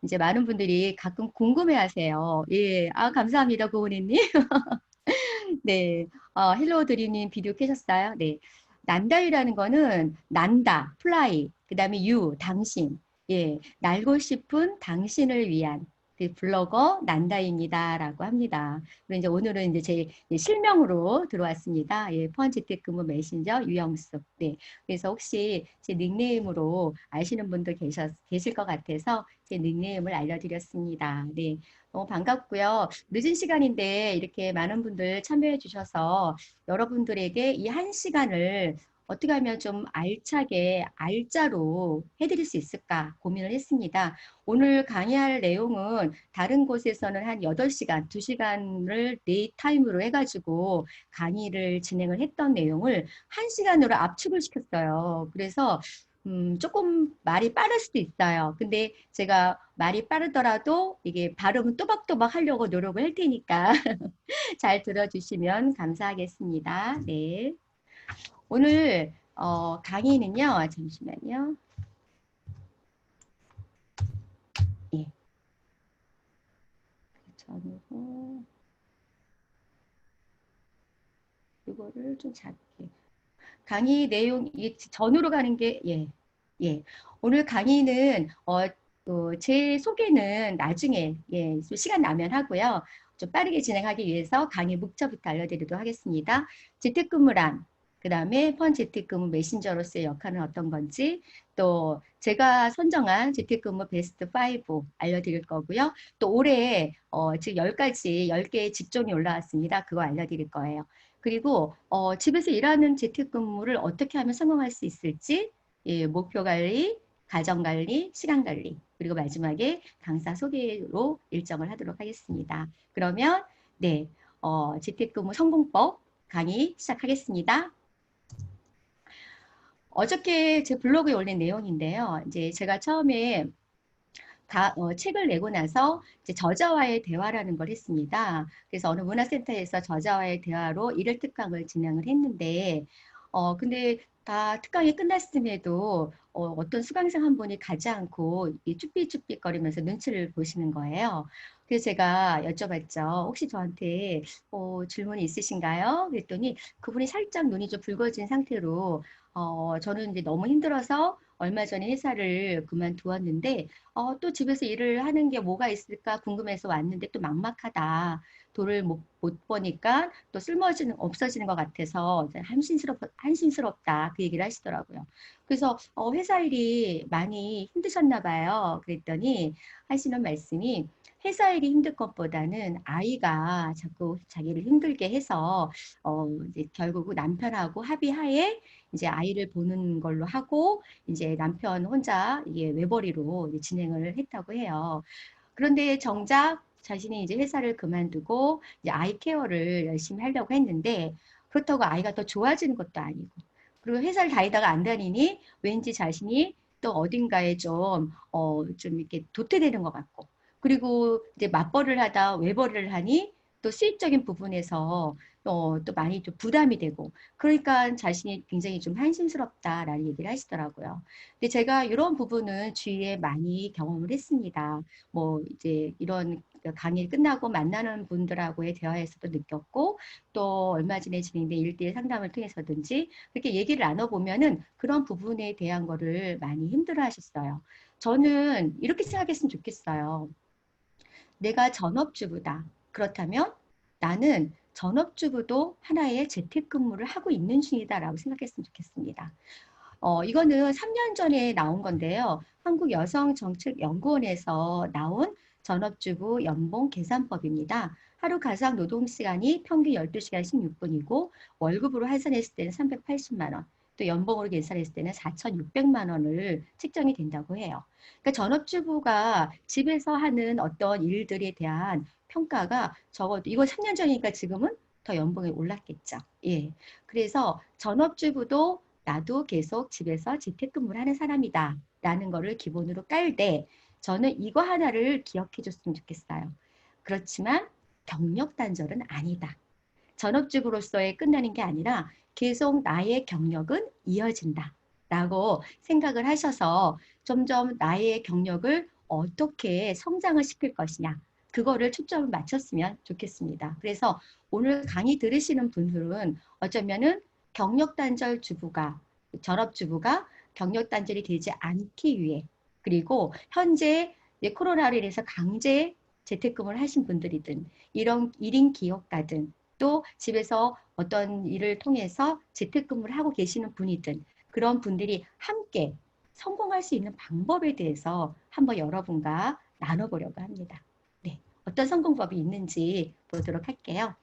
이제 많은 분들이 가끔 궁금해하세요. 예, 아, 감사합니다, 고은혜님. 네, 헬로 드림님 비디오 켜셨어요? 네. 난다이라는 거는 난다, 플라이, 그 다음에 유, 당신. 예, 날고 싶은 당신을 위한 그 블로거 난다입니다라고 합니다. 그리고 이제 오늘은 이제 제 실명으로 들어왔습니다. 예, 포항 재택근무 메신저 유영숙. 네, 그래서 혹시 제 닉네임으로 아시는 분도 계실 것 같아서 제 닉네임을 알려드렸습니다. 네, 너무 반갑고요. 늦은 시간인데 이렇게 많은 분들 참여해 주셔서 여러분들에게 이 한 시간을 어떻게 하면 좀 알차게 알짜로 해드릴 수 있을까 고민을 했습니다. 오늘 강의할 내용은 다른 곳에서는 한 8시간, 2시간을 네이타임으로 해가지고 강의를 진행을 했던 내용을 1시간으로 압축을 시켰어요. 그래서 조금 말이 빠를 수도 있어요. 근데 제가 말이 빠르더라도 이게 발음은 또박또박 하려고 노력을 할 테니까 잘 들어주시면 감사하겠습니다. 네. 오늘 강의는요. 잠시만요. 예. 전으로 이거를 좀 작게. 강의 내용 이 전으로 가는 게 예. 예. 오늘 강의는 제 소개는 나중에 예, 시간 나면 하고요. 좀 빠르게 진행하기 위해서 강의 목차부터 알려드리도록 하겠습니다. 재택근무란 그다음에 펀 재택근무 메신저로서의 역할은 어떤 건지 또 제가 선정한 재택근무 베스트 5 알려드릴 거고요. 또 올해 지금 10가지 10개의 직종이 올라왔습니다. 그거 알려드릴 거예요. 그리고 집에서 일하는 재택근무를 어떻게 하면 성공할 수 있을지 예, 목표 관리, 가정 관리, 시간 관리 그리고 마지막에 강사 소개로 일정을 하도록 하겠습니다. 그러면 네, 재택근무 성공법 강의 시작하겠습니다. 어저께 제 블로그에 올린 내용인데요. 이제 제가 처음에 책을 내고 나서 이제 저자와의 대화라는 걸 했습니다. 그래서 어느 문화센터에서 저자와의 대화로 일일 특강을 진행을 했는데, 근데 다 특강이 끝났음에도 떤 수강생 한 분이 가지 않고 이 쭈삣쭈삣거리면서 눈치를 보시는 거예요. 그래서 제가 여쭤봤죠. 혹시 저한테 질문이 있으신가요? 그랬더니 그분이 살짝 눈이 좀 붉어진 상태로 저는 이제 너무 힘들어서 얼마 전에 회사를 그만두었는데 또 집에서 일을 하는 게 뭐가 있을까 궁금해서 왔는데 또 막막하다. 돈을 못 버니까 또 없어지는 것 같아서 한심스럽다. 그 얘기를 하시더라고요. 그래서 회사 일이 많이 힘드셨나 봐요. 그랬더니 하시는 말씀이 회사 일이 힘들 것보다는 아이가 자꾸 자기를 힘들게 해서 이제 결국 남편하고 합의하에 이제 아이를 보는 걸로 하고 이제 남편 혼자 이게 외벌이로 이제 진행을 했다고 해요. 그런데 정작 자신이 이제 회사를 그만두고 이제 아이 케어를 열심히 하려고 했는데 그렇다고 아이가 더 좋아지는 것도 아니고 그리고 회사를 다니다가 안 다니니 왠지 자신이 또 어딘가에 좀 이렇게 도태되는 것 같고 그리고 이제 맞벌이를 하다 외벌이를 하니 또 수입적인 부분에서 또 많이 좀 부담이 되고 그러니까 자신이 굉장히 좀 한심스럽다라는 얘기를 하시더라고요. 근데 제가 이런 부분은 주위에 많이 경험을 했습니다. 뭐 이제 이런 강의 끝나고 만나는 분들하고의 대화에서도 느꼈고 또 얼마 전에 진행된 일대일 상담을 통해서든지 그렇게 얘기를 나눠보면은 그런 부분에 대한 거를 많이 힘들어 하셨어요. 저는 이렇게 생각했으면 좋겠어요. 내가 전업주부다. 그렇다면 나는 전업주부도 하나의 재택근무를 하고 있는 중이다라고 생각했으면 좋겠습니다. 이거는 3년 전에 나온 건데요. 한국여성정책연구원에서 나온 전업주부 연봉 계산법입니다. 하루 가상 노동시간이 평균 12시간 16분이고 월급으로 환산했을 때는 380만 원, 또 연봉으로 계산했을 때는 4,600만 원을 책정이 된다고 해요. 그러니까 전업주부가 집에서 하는 어떤 일들에 대한 평가가 적어도 이거 3년 전이니까 지금은 더 연봉이 올랐겠죠. 예. 그래서 전업주부도 나도 계속 집에서 재택근무를 하는 사람이다. 라는 거를 기본으로 깔되 저는 이거 하나를 기억해 줬으면 좋겠어요. 그렇지만 경력 단절은 아니다. 전업주부로서의 끝나는 게 아니라 계속 나의 경력은 이어진다. 라고 생각을 하셔서 점점 나의 경력을 어떻게 성장을 시킬 것이냐, 그거를 초점을 맞췄으면 좋겠습니다. 그래서 오늘 강의 들으시는 분들은 어쩌면은 경력단절 주부가, 전업주부가 경력단절이 되지 않기 위해, 그리고 현재 코로나로 인해서 강제 재택근무를 하신 분들이든, 이런 1인 기업가든, 또 집에서 어떤 일을 통해서 재택근무를 하고 계시는 분이든, 그런 분들이 함께 성공할 수 있는 방법에 대해서 한번 여러분과 나눠보려고 합니다. 네, 어떤 성공법이 있는지 보도록 할게요.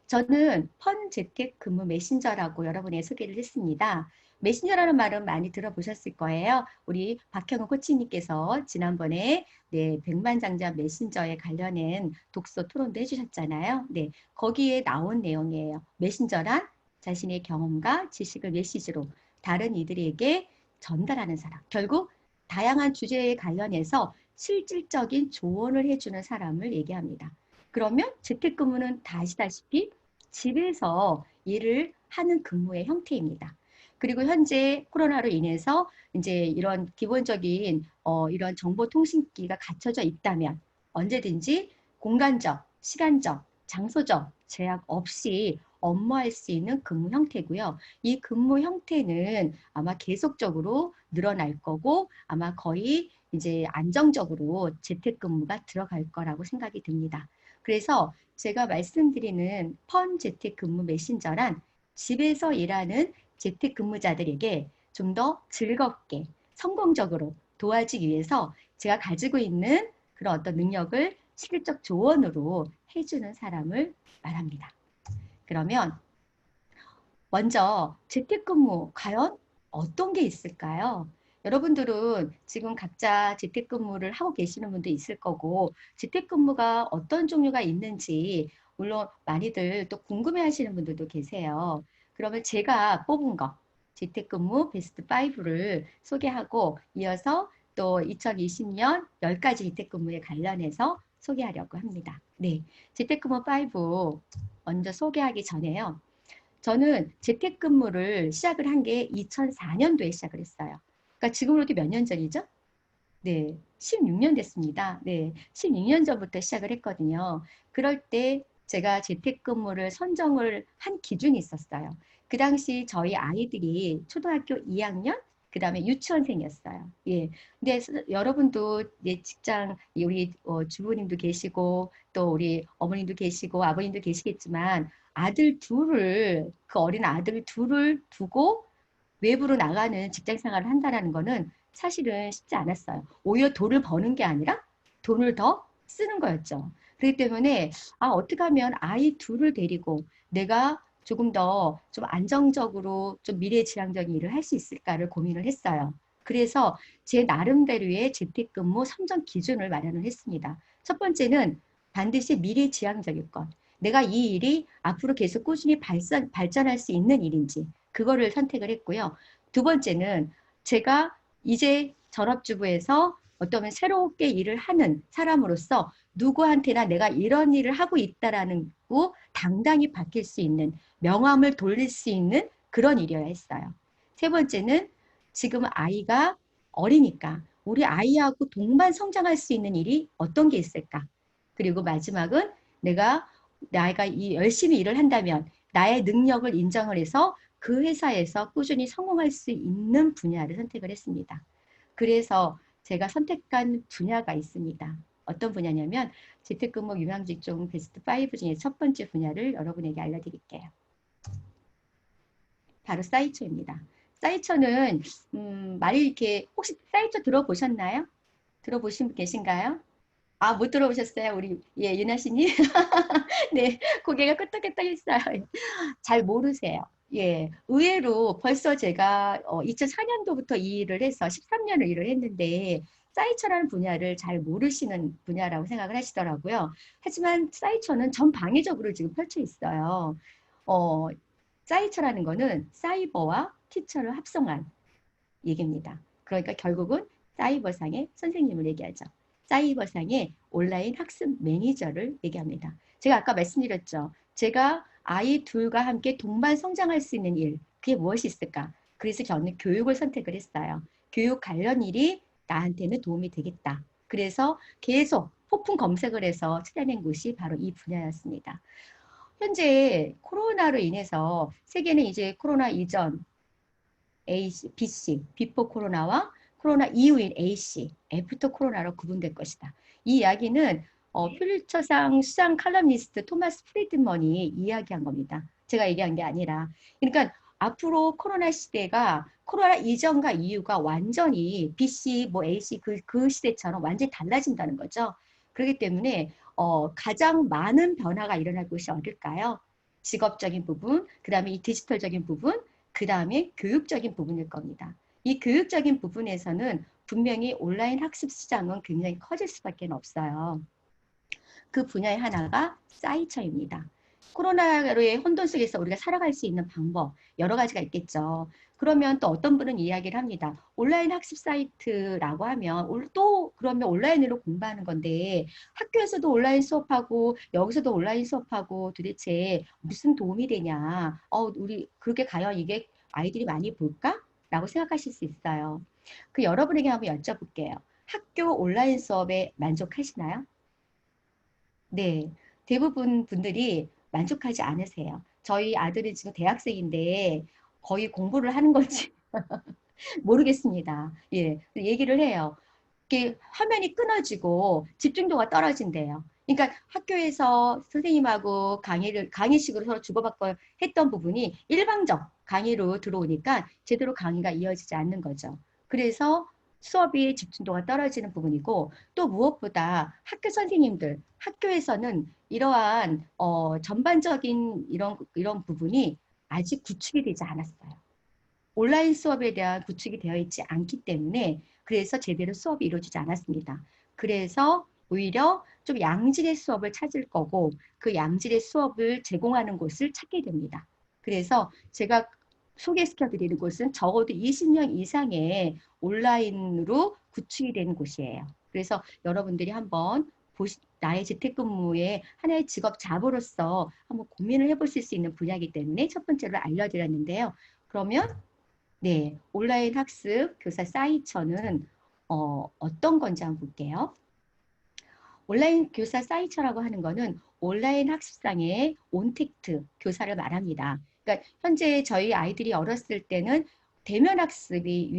저는 펀 재택근무 메신저라고 여러분에 소개를 했습니다. 메신저라는 말은 많이 들어보셨을 거예요. 우리 박형우 코치님께서 지난번에 네, 백만장자 메신저에 관련된 독서 토론도 해주셨잖아요. 네, 거기에 나온 내용이에요. 메신저란 자신의 경험과 지식을 메시지로 다른 이들에게 전달하는 사람. 결국 다양한 주제에 관련해서 실질적인 조언을 해주는 사람을 얘기합니다. 그러면 재택근무는 다 아시다시피 집에서 일을 하는 근무의 형태입니다. 그리고 현재 코로나로 인해서 이제 이런 기본적인 이런 정보통신기가 갖춰져 있다면 언제든지 공간적, 시간적, 장소적 제약 없이 업무할 수 있는 근무 형태고요. 이 근무 형태는 아마 계속적으로 늘어날 거고 아마 거의 이제 안정적으로 재택근무가 들어갈 거라고 생각이 듭니다. 그래서 제가 말씀드리는 펀 재택근무 메신저란 집에서 일하는 재택근무자들에게 좀 더 즐겁게 성공적으로 도와주기 위해서 제가 가지고 있는 그런 어떤 능력을 실질적 조언으로 해주는 사람을 말합니다. 그러면 먼저 재택근무 과연 어떤 게 있을까요? 여러분들은 지금 각자 재택근무를 하고 계시는 분도 있을 거고 재택근무가 어떤 종류가 있는지 물론 많이들 또 궁금해 하시는 분들도 계세요. 그러면 제가 뽑은 거 재택근무 베스트 5를 소개하고 이어서 또 2020년 10가지 재택근무에 관련해서 소개하려고 합니다. 네, 재택근무 5 먼저 소개하기 전에요. 저는 재택근무를 시작을 한 게 2004년도에 시작을 했어요. 그러니까 지금으로부터 몇 년 전이죠? 네, 16년 됐습니다. 네, 16년 전부터 시작을 했거든요. 그럴 때 제가 재택근무를 선정을 한 기준이 있었어요. 그 당시 저희 아이들이 초등학교 2학년, 그 다음에 유치원생이었어요. 예. 근데 여러분도 예, 직장, 우리 주부님도 계시고, 또 우리 어머님도 계시고, 아버님도 계시겠지만, 아들 둘을, 그 어린 아들 둘을 두고 외부로 나가는 직장 생활을 한다는 거는 사실은 쉽지 않았어요. 오히려 돈을 버는 게 아니라 돈을 더 쓰는 거였죠. 그렇기 때문에 어떻게 하면 아이 둘을 데리고 내가 조금 더 좀 안정적으로 좀 미래지향적인 일을 할 수 있을까를 고민을 했어요. 그래서 제 나름대로의 재택근무 선정 기준을 마련을 했습니다. 첫 번째는 반드시 미래지향적일 것. 내가 이 일이 앞으로 계속 꾸준히 발전할 수 있는 일인지 그거를 선택을 했고요. 두 번째는 제가 이제 전업주부에서 어떠면 새롭게 일을 하는 사람으로서 누구한테나 내가 이런 일을 하고 있다라는 거 당당히 밝힐 수 있는 명함을 돌릴 수 있는 그런 일이어야 했어요. 세 번째는 지금 아이가 어리니까 우리 아이하고 동반 성장할 수 있는 일이 어떤 게 있을까? 그리고 마지막은 나이가 열심히 일을 한다면 나의 능력을 인정을 해서 그 회사에서 꾸준히 성공할 수 있는 분야를 선택을 했습니다. 그래서 제가 선택한 분야가 있습니다. 어떤 분야냐면 재택근무 유망직종 베스트 5 중에 첫 번째 분야를 여러분에게 알려드릴게요. 바로 사이초입니다. 사이초는 말이 이렇게 혹시 사이초 들어보셨나요? 들어보신 분 계신가요? 못 들어보셨어요? 우리 유나 씨님? 네, 고개가 끄덕끄덕했어요. 잘 모르세요. 예, 의외로 벌써 제가 2004년도부터 이 일을 해서 13년을 일을 했는데 사이처라는 분야를 잘 모르시는 분야라고 생각을 하시더라고요. 하지만 사이처는 전 방위적으로 지금 펼쳐 있어요. 어, 사이처라는 거는 사이버와 티처를 합성한 얘기입니다. 그러니까 결국은 사이버상의 선생님을 얘기하죠. 사이버상의 온라인 학습 매니저를 얘기합니다. 제가 아까 말씀드렸죠. 제가 아이 둘과 함께 동반 성장할 수 있는 일, 그게 무엇이 있을까? 그래서 저는 교육을 선택을 했어요. 교육 관련 일이 나한테는 도움이 되겠다. 그래서 계속 폭풍 검색을 해서 찾아낸 곳이 바로 이 분야였습니다. 현재 코로나로 인해서 세계는 이제 코로나 이전 AC, BC, 비포 코로나와 코로나 이후인 AC, 애프터 코로나로 구분될 것이다. 이 이야기는 퓰리처상 수상 칼럼니스트 토마스 프리드먼이 이야기한 겁니다. 제가 얘기한 게 아니라. 그러니까 앞으로 코로나 시대가 코로나 이전과 이후가 완전히 BC, 뭐 AC 그 시대처럼 완전히 달라진다는 거죠. 그렇기 때문에 가장 많은 변화가 일어날 곳이 어딜까요? 직업적인 부분, 그 다음에 이 디지털적인 부분, 그 다음에 교육적인 부분일 겁니다. 이 교육적인 부분에서는 분명히 온라인 학습 시장은 굉장히 커질 수밖에 없어요. 그 분야의 하나가 사이처입니다. 코로나로의 혼돈 속에서 우리가 살아갈 수 있는 방법 여러 가지가 있겠죠. 그러면 또 어떤 분은 이야기를 합니다. 온라인 학습 사이트라고 하면 또 그러면 온라인으로 공부하는 건데 학교에서도 온라인 수업하고 여기서도 온라인 수업하고 도대체 무슨 도움이 되냐. 우리 그렇게 과연 이게 아이들이 많이 볼까? 라고 생각하실 수 있어요. 그 여러분에게 한번 여쭤볼게요. 학교 온라인 수업에 만족하시나요? 네, 대부분 분들이 만족하지 않으세요. 저희 아들은 지금 대학생인데 거의 공부를 하는 건지 모르겠습니다. 예, 얘기를 해요. 이게 화면이 끊어지고 집중도가 떨어진대요. 그러니까 학교에서 선생님하고 강의식으로 서로 주고받고 했던 부분이 일방적 강의로 들어오니까 제대로 강의가 이어지지 않는 거죠. 그래서 수업이 집중도가 떨어지는 부분이고 또 무엇보다 학교 선생님들, 학교에서는 이러한 전반적인 이런 부분이 아직 구축이 되지 않았어요. 온라인 수업에 대한 구축이 되어 있지 않기 때문에 그래서 제대로 수업이 이루어지지 않았습니다. 그래서 오히려 좀 양질의 수업을 찾을 거고 그 양질의 수업을 제공하는 곳을 찾게 됩니다. 그래서 제가 소개시켜 드리는 곳은 적어도 20년 이상의 온라인으로 구축이 된 곳이에요. 그래서 여러분들이 한번 나의 재택근무의 하나의 직업 잡으로서 한번 고민을 해보실 수 있는 분야이기 때문에 첫 번째로 알려드렸는데요. 그러면 네, 온라인 학습 교사 사이처는 어떤 건지 한번 볼게요. 온라인 교사 사이처라고 하는 거는 온라인 학습상의 온택트 교사를 말합니다. 그러니까 현재 저희 아이들이 어렸을 때는 대면 학습이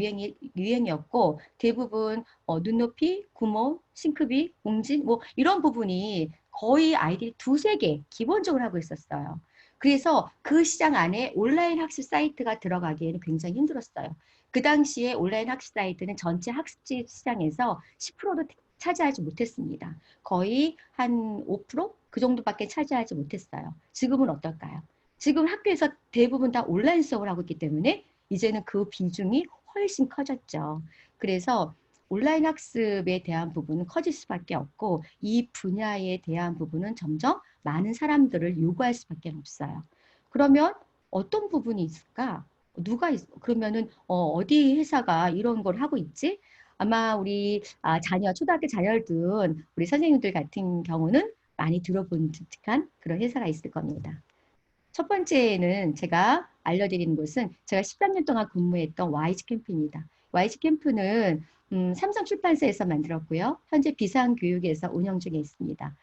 유행이었고 대부분 눈높이, 구몬, 싱크비, 웅진 뭐 이런 부분이 거의 아이들이 두세 개 기본적으로 하고 있었어요. 그래서 그 시장 안에 온라인 학습 사이트가 들어가기에는 굉장히 힘들었어요. 그 당시에 온라인 학습 사이트는 전체 학습지 시장에서 10%도 차지하지 못했습니다. 거의 한 5%? 그 정도밖에 차지하지 못했어요. 지금은 어떨까요? 지금 학교에서 대부분 다 온라인 수업을 하고 있기 때문에 이제는 그 비중이 훨씬 커졌죠. 그래서 온라인 학습에 대한 부분은 커질 수밖에 없고 이 분야에 대한 부분은 점점 많은 사람들을 요구할 수밖에 없어요. 그러면 어떤 부분이 있을까? 그러면은 어디 회사가 이런 걸 하고 있지? 아마 우리 초등학교 자녀를 둔 우리 선생님들 같은 경우는 많이 들어본 듯한 그런 회사가 있을 겁니다. 첫 번째는 제가 알려드리는 곳은 제가 13년 동안 근무했던 YG 캠프입니다. YG 캠프는 삼성 출판사에서 만들었고요. 현재 비상교육에서 운영 중에 있습니다.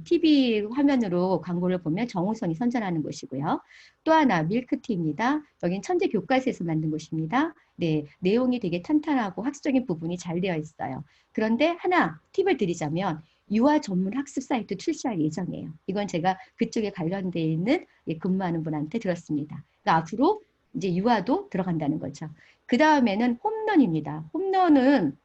TV 화면으로 광고를 보면 정우성이 선전하는 곳이고요. 또 하나 밀크티입니다. 여긴 천재 교과서에서 만든 곳입니다. 네, 내용이 되게 탄탄하고 학술적인 부분이 잘 되어 있어요. 그런데 하나 팁을 드리자면 유아 전문 학습 사이트 출시할 예정이에요. 이건 제가 그쪽에 관련되어 있는 근무하는 분한테 들었습니다. 그러니까 앞으로 이제 유아도 들어간다는 거죠. 그 다음에는 홈런입니다. 홈런은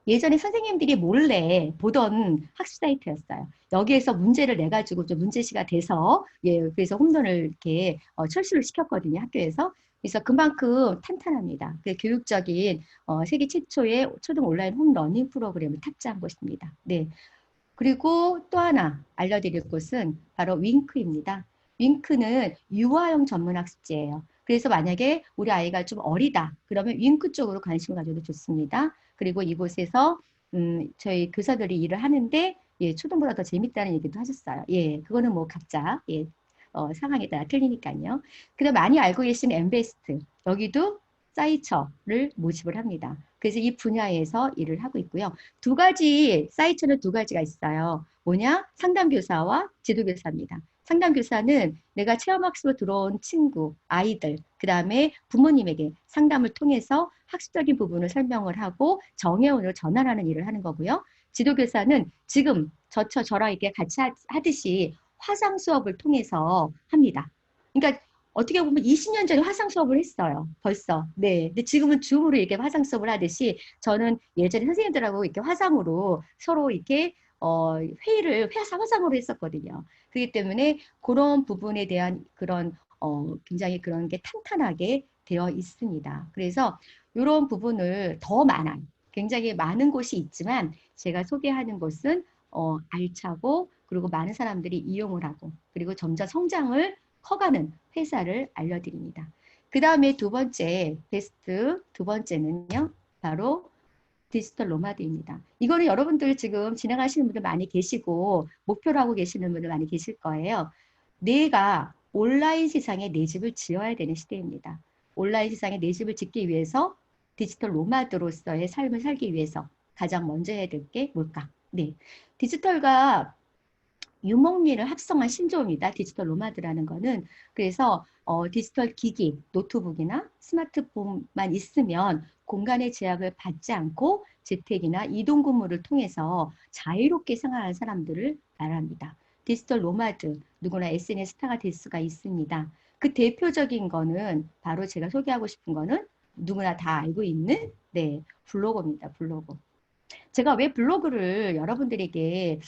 예전에 선생님들이 몰래 보던 학습 사이트였어요. 여기에서 문제를 내가지고 좀 문제시가 돼서 그래서 홈런을 이렇게 철수를 시켰거든요. 학교에서. 그래서 그만큼 탄탄합니다. 그 교육적인 세계 최초의 초등 온라인 홈러닝 프로그램을 탑재한 것입니다. 네. 그리고 또 하나 알려드릴 곳은 바로 윙크입니다. 윙크는 유아용 전문 학습지예요. 그래서 만약에 우리 아이가 좀 어리다 그러면 윙크 쪽으로 관심을 가져도 좋습니다. 그리고 이곳에서 저희 교사들이 일을 하는데 초등보다 더 재밌다는 얘기도 하셨어요. 그거는 뭐 각자 상황에 따라 틀리니까요. 그다음 많이 알고 계신 엠베스트 여기도 사이처를 모집을 합니다. 그래서 이 분야에서 일을 하고 있고요. 두 가지, 사이처는 두 가지가 있어요. 뭐냐? 상담교사와 지도교사입니다. 상담교사는 내가 체험학습으로 들어온 친구, 아이들, 그 다음에 부모님에게 상담을 통해서 학습적인 부분을 설명을 하고 정회원으로 전환하는 일을 하는 거고요. 지도교사는 지금 저랑 이렇게 같이 하듯이 화상 수업을 통해서 합니다. 그러니까 어떻게 보면 20년 전에 화상 수업을 했어요. 벌써. 네. 근데 지금은 줌으로 이렇게 화상 수업을 하듯이 저는 예전에 선생님들하고 이렇게 화상으로 서로 이렇게 회의를 화상으로 했었거든요. 그렇기 때문에 그런 부분에 대한 그런 굉장히 그런 게 탄탄하게 되어 있습니다. 그래서 이런 부분을 더 많아 굉장히 많은 곳이 있지만 제가 소개하는 곳은 알차고 그리고 많은 사람들이 이용을 하고 그리고 점차 성장을 커가는 회사를 알려드립니다. 그 다음에 두 번째 베스트 두 번째는요. 바로 디지털 노마드입니다. 이거는 여러분들 지금 진행하시는 분들 많이 계시고 목표로 하고 계시는 분들 많이 계실 거예요. 내가 온라인 세상에 내 집을 지어야 되는 시대입니다. 온라인 세상에 내 집을 짓기 위해서 디지털 노마드로서의 삶을 살기 위해서 가장 먼저 해야 될 게 뭘까? 네, 디지털과 유목민을 합성한 신조어입니다. 디지털 노마드라는 거는. 그래서 디지털 기기, 노트북이나 스마트폰만 있으면 공간의 제약을 받지 않고 재택이나 이동 근무를 통해서 자유롭게 생활하는 사람들을 말합니다. 디지털 노마드, 누구나 SNS 스타가 될 수가 있습니다. 그 대표적인 거는 바로 제가 소개하고 싶은 거는 누구나 다 알고 있는 네, 블로거입니다. 블로거. 제가 왜 블로그를 여러분들에게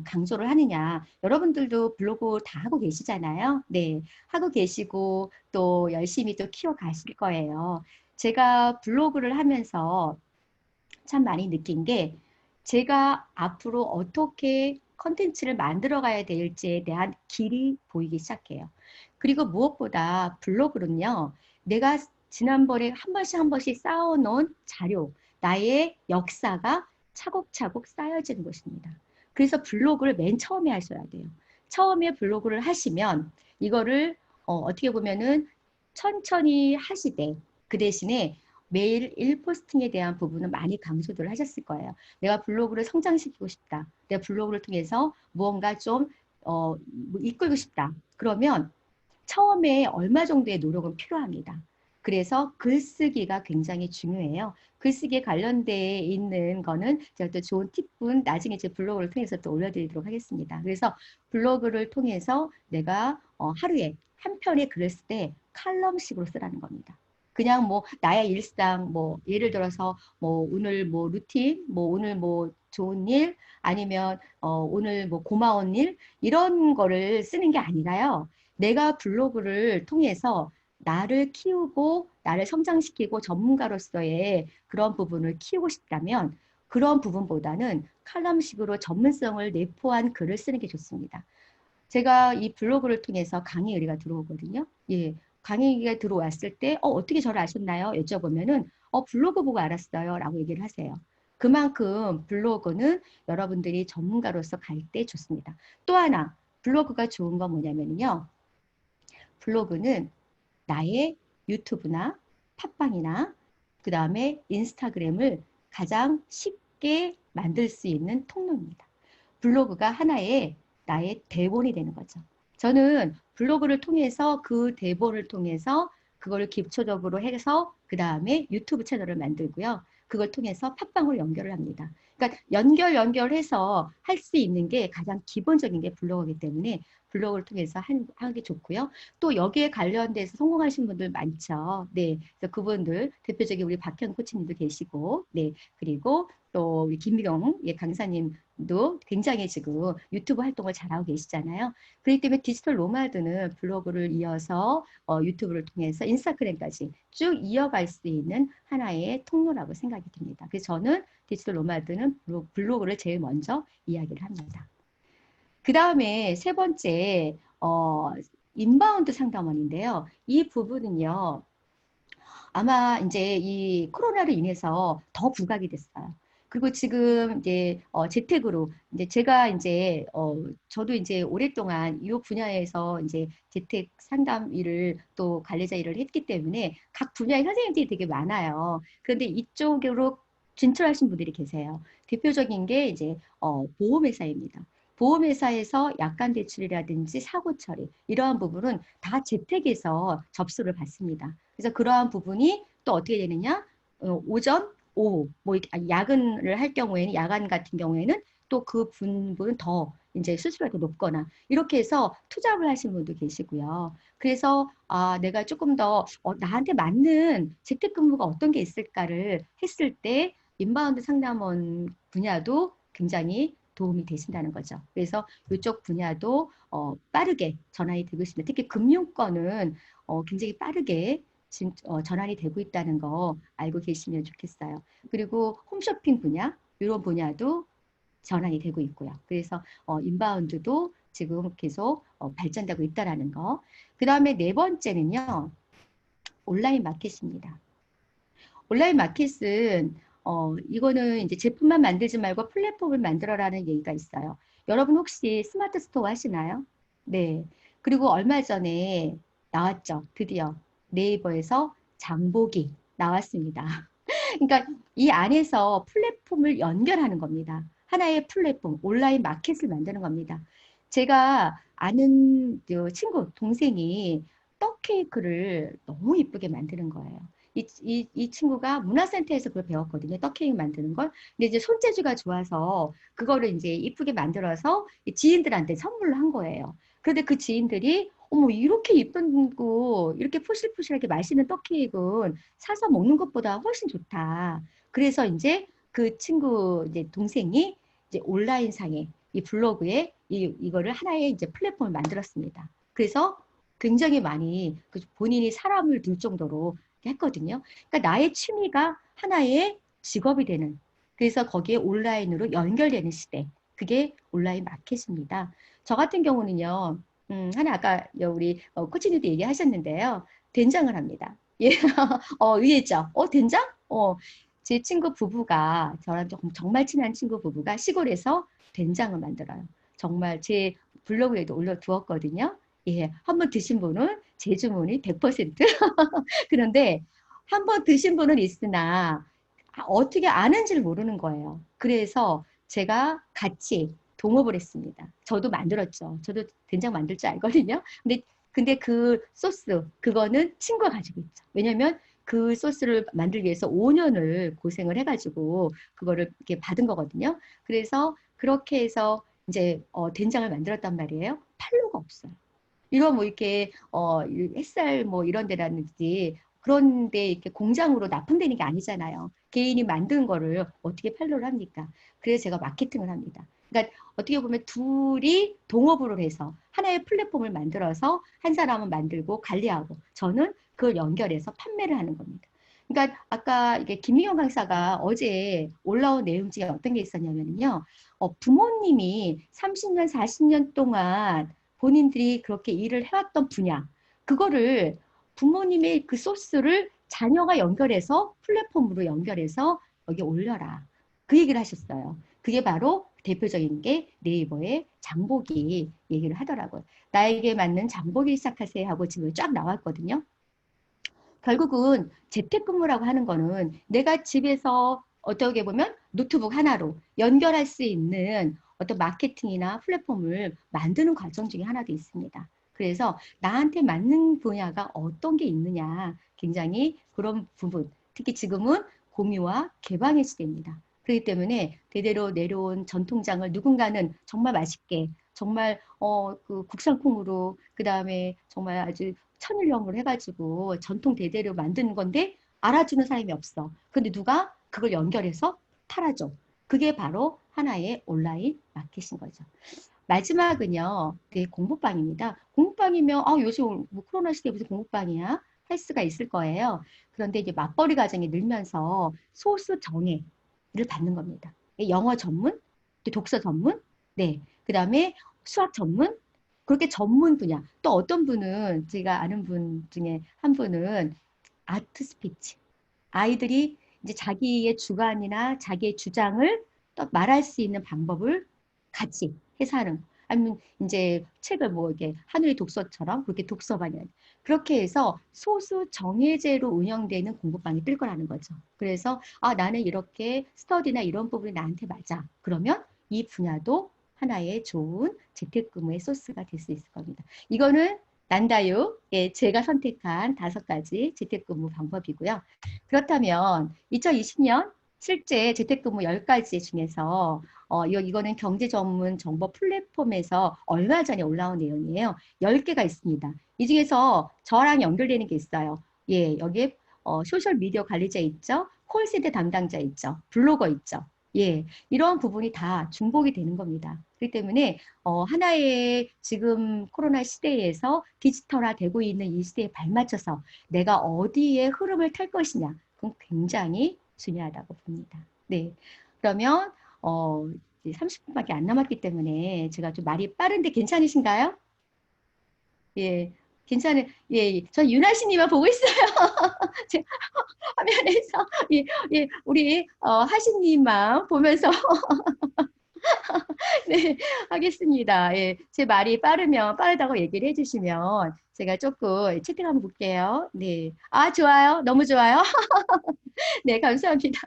강조를 하느냐. 여러분들도 블로그 다 하고 계시잖아요. 네, 하고 계시고 또 열심히 또 키워가실 거예요. 제가 블로그를 하면서 참 많이 느낀 게 제가 앞으로 어떻게 컨텐츠를 만들어 가야 될지에 대한 길이 보이기 시작해요. 그리고 무엇보다 블로그는요. 내가 지난번에 한 번씩 쌓아놓은 자료, 나의 역사가 차곡차곡 쌓여지는 것입니다. 그래서 블로그를 맨 처음에 하셔야 돼요. 처음에 블로그를 하시면 이거를 어떻게 보면은 천천히 하시되 그 대신에 매일 일포스팅에 대한 부분은 많이 강조를 하셨을 거예요. 내가 블로그를 성장시키고 싶다. 내가 블로그를 통해서 무언가 좀 이끌고 싶다. 그러면 처음에 얼마 정도의 노력은 필요합니다. 그래서 글쓰기가 굉장히 중요해요. 글쓰기에 관련돼 있는 거는 제가 또 좋은 팁은 나중에 제 블로그를 통해서 또 올려드리도록 하겠습니다. 그래서 블로그를 통해서 내가 하루에 한 편의 글을 쓸 때 칼럼식으로 쓰라는 겁니다. 그냥 뭐 나의 일상 뭐 예를 들어서 뭐 오늘 뭐 루틴 뭐 오늘 뭐 좋은 일 아니면 오늘 뭐 고마운 일 이런 거를 쓰는 게 아니라요. 내가 블로그를 통해서 나를 키우고 나를 성장시키고 전문가로서의 그런 부분을 키우고 싶다면 그런 부분보다는 칼럼식으로 전문성을 내포한 글을 쓰는 게 좋습니다. 제가 이 블로그를 통해서 강의 의뢰가 들어오거든요. 예, 강의가 들어왔을 때 어떻게 저를 아셨나요? 여쭤보면은 블로그 보고 알았어요 라고 얘기를 하세요. 그만큼 블로그는 여러분들이 전문가로서 갈 때 좋습니다. 또 하나 블로그가 좋은 건 뭐냐면요. 블로그는 나의 유튜브나 팟빵이나 그 다음에 인스타그램을 가장 쉽게 만들 수 있는 통로입니다. 블로그가 하나의 나의 대본이 되는 거죠. 저는 블로그를 통해서 그 대본을 통해서 그걸 기초적으로 해서 그 다음에 유튜브 채널을 만들고요. 그걸 통해서 팟빵으로 연결을 합니다. 그러니까 연결해서 할 수 있는 게 가장 기본적인 게 블로그이기 때문에 블로그를 통해서 하기 좋고요. 또 여기에 관련돼서 성공하신 분들 많죠. 네, 그래서 그분들 대표적인 우리 박현 코치님도 계시고, 네, 그리고 또 우리 김미경 강사님도 굉장히 지금 유튜브 활동을 잘하고 계시잖아요. 그렇기 때문에 디지털 노마드는 블로그를 이어서 유튜브를 통해서 인스타그램까지 쭉 이어갈 수 있는 하나의 통로라고 생각이 듭니다. 그래서 저는 디지털 노마드는 블로그를 제일 먼저 이야기를 합니다. 그 다음에 세 번째 인바운드 상담원인데요. 이 부분은요. 아마 이제 이 코로나로 인해서 더 부각이 됐어요. 그리고 지금 이제 재택으로 이제 제가 이제 저도 이제 오랫동안 이 분야에서 이제 재택 상담 일을 또 관리자 일을 했기 때문에 각 분야의 선생님들이 되게 많아요. 그런데 이쪽으로 진출하신 분들이 계세요. 대표적인 게 이제 보험회사입니다. 보험회사에서 약관 대출이라든지 사고 처리 이러한 부분은 다 재택에서 접수를 받습니다. 그래서 그러한 부분이 또 어떻게 되느냐? 오전 오후, 뭐, 야근을 할 경우에는, 야간 같은 경우에는 또 그 분은 더 이제 수수료가 더 높거나, 이렇게 해서 투잡을 하신 분도 계시고요. 그래서, 내가 조금 더, 나한테 맞는 재택근무가 어떤 게 있을까를 했을 때, 인바운드 상담원 분야도 굉장히 도움이 되신다는 거죠. 그래서 이쪽 분야도 빠르게 전환이 되고 있습니다. 특히 금융권은 굉장히 빠르게 전환이 되고 있다는 거 알고 계시면 좋겠어요. 그리고 홈쇼핑 분야, 이런 분야도 전환이 되고 있고요. 그래서 인바운드도 지금 계속 발전되고 있다는 거. 그 다음에 네 번째는요, 온라인 마켓입니다. 온라인 마켓은 이거는 이제 제품만 만들지 말고 플랫폼을 만들어라는 얘기가 있어요. 여러분 혹시 스마트 스토어 하시나요? 네. 그리고 얼마 전에 나왔죠. 드디어 네이버에서 장보기 나왔습니다. 그러니까 이 안에서 플랫폼을 연결하는 겁니다. 하나의 플랫폼, 온라인 마켓을 만드는 겁니다. 제가 아는 친구, 동생이 떡 케이크를 너무 이쁘게 만드는 거예요. 이 친구가 문화센터에서 그걸 배웠거든요. 떡 케이크 만드는 걸. 근데 이제 손재주가 좋아서 그거를 이제 이쁘게 만들어서 지인들한테 선물을 한 거예요. 그런데 그 지인들이 어머 이렇게 이쁘고 이렇게 푸실푸실하게 맛있는 떡 케이크는 사서 먹는 것보다 훨씬 좋다. 그래서 이제 그 친구 이제 동생이 이제 온라인상에 이 블로그에 이거를 하나의 이제 플랫폼을 만들었습니다. 그래서 굉장히 많이 본인이 사람을 둘 정도로 했거든요. 그러니까 나의 취미가 하나의 직업이 되는 그래서 거기에 온라인으로 연결되는 시대. 그게 온라인 마켓입니다. 저 같은 경우는요. 하나 아까 우리 코치님도 얘기하셨는데요. 된장을 합니다. 예, 의외죠. 된장? 제 친구 부부가 저랑 정말 친한 친구 부부가 시골에서 된장을 만들어요. 정말 제 블로그에도 올려두었거든요. 예, 한번 드신 분은 제 주문이 100%. 그런데 한번 드신 분은 있으나 어떻게 아는지를 모르는 거예요. 그래서 제가 같이 동업을 했습니다. 저도 만들었죠. 저도 된장 만들 줄 알거든요. 근데 그 소스, 그거는 친구가 가지고 있죠. 왜냐면 그 소스를 만들기 위해서 5년을 고생을 해가지고 그거를 이렇게 받은 거거든요. 그래서 그렇게 해서 이제 된장을 만들었단 말이에요. 팔로가 없어요. 이거 뭐 이렇게 햇살 뭐 이런 데라든지 그런데 이렇게 공장으로 납품되는 게 아니잖아요. 개인이 만든 거를 어떻게 팔로를 합니까? 그래서 제가 마케팅을 합니다. 그러니까 어떻게 보면 둘이 동업으로 해서 하나의 플랫폼을 만들어서 한 사람은 만들고 관리하고 저는 그걸 연결해서 판매를 하는 겁니다. 그러니까 아까 이게 김희경 강사가 어제 올라온 내용 중에 어떤 게 있었냐면요. 부모님이 30년, 40년 동안 본인들이 그렇게 일을 해왔던 분야, 그거를 부모님의 그 소스를 자녀가 연결해서 플랫폼으로 연결해서 여기 올려라. 그 얘기를 하셨어요. 그게 바로 대표적인 게 네이버의 장보기 얘기를 하더라고요. 나에게 맞는 장보기 시작하세요 하고 지금 쫙 나왔거든요. 결국은 재택근무라고 하는 거는 내가 집에서 어떻게 보면 노트북 하나로 연결할 수 있는 어떤 마케팅이나 플랫폼을 만드는 과정 중에 하나도 있습니다. 그래서 나한테 맞는 분야가 어떤 게 있느냐 굉장히 그런 부분 특히 지금은 공유와 개방의 시대입니다. 그렇기 때문에 대대로 내려온 전통장을 누군가는 정말 맛있게 정말 그 국산콩으로 그 다음에 정말 아주 천일염으로 해가지고 전통 대대로 만드는 건데 알아주는 사람이 없어. 근데 누가 그걸 연결해서 팔아줘. 그게 바로 하나의 온라인 마켓인 거죠. 마지막은요, 네, 공부방입니다. 공부방이면, 요즘 뭐 코로나 시대에 무슨 공부방이야? 할 수가 있을 거예요. 그런데 이제 맞벌이 가정이 늘면서 소수 정예를 받는 겁니다. 영어 전문, 독서 전문, 네. 그 다음에 수학 전문, 그렇게 전문 분야. 또 어떤 분은, 제가 아는 분 중에 한 분은 아트 스피치. 아이들이 이제 자기의 주관이나 자기의 주장을 또 말할 수 있는 방법을 같이 해서 하는 거. 아니면 이제 책을 뭐 이렇게 하늘의 독서처럼 그렇게 독서반이 그렇게 해서 소수 정예제로 운영되는 공부방이 뜰 거라는 거죠. 그래서 아 나는 이렇게 스터디나 이런 부분이 나한테 맞아. 그러면 이 분야도 하나의 좋은 재택근무의 소스가 될 수 있을 겁니다. 이거는 난다요. 예, 제가 선택한 5가지 재택근무 방법이고요. 그렇다면 2020년 실제 재택근무 10가지 중에서 이거는 경제 전문 정보 플랫폼에서 얼마 전에 올라온 내용이에요. 10개가 있습니다. 이 중에서 저랑 연결되는 게 있어요. 예, 여기에 소셜미디어 관리자 있죠? 콜센터 담당자 있죠? 블로거 있죠? 예, 이런 부분이 다 중복이 되는 겁니다. 그렇기 때문에 하나의 지금 코로나 시대에서 디지털화 되고 있는 이 시대에 발맞춰서 내가 어디에 흐름을 탈 것이냐, 그건 굉장히 중요하다고 봅니다. 네, 그러면 이제 30분밖에 안 남았기 때문에 제가 좀 말이 빠른데 괜찮으신가요? 예, 예, 저 윤아 씨님만 보고 있어요. 제 화면에서 예, 예, 우리 하신님만 보면서 네, 하겠습니다. 예, 제 말이 빠르면 빠르다고 얘기를 해주시면 제가 조금 채팅 한번 볼게요. 네, 아 좋아요, 너무 좋아요. 네, 감사합니다.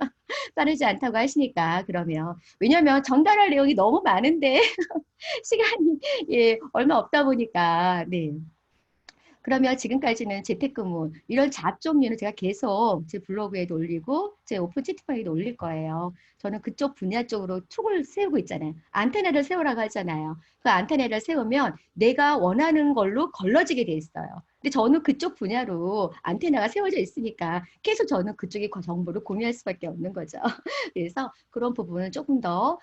빠르지 않다고 하시니까 그러면 왜냐하면 전달할 내용이 너무 많은데 시간이 예 얼마 없다 보니까 네. 그러면 지금까지는 재택근무 이런 잡 종류는 제가 계속 제 블로그에도 올리고 제 오픈 채팅방에도 올릴 거예요. 저는 그쪽 분야 쪽으로 촉을 세우고 있잖아요. 안테나를 세우라고 하잖아요. 그 안테나를 세우면 내가 원하는 걸로 걸러지게 돼 있어요. 근데 저는 그쪽 분야로 안테나가 세워져 있으니까 계속 저는 그쪽의 정보를 공유할 수밖에 없는 거죠. 그래서 그런 부분은 조금 더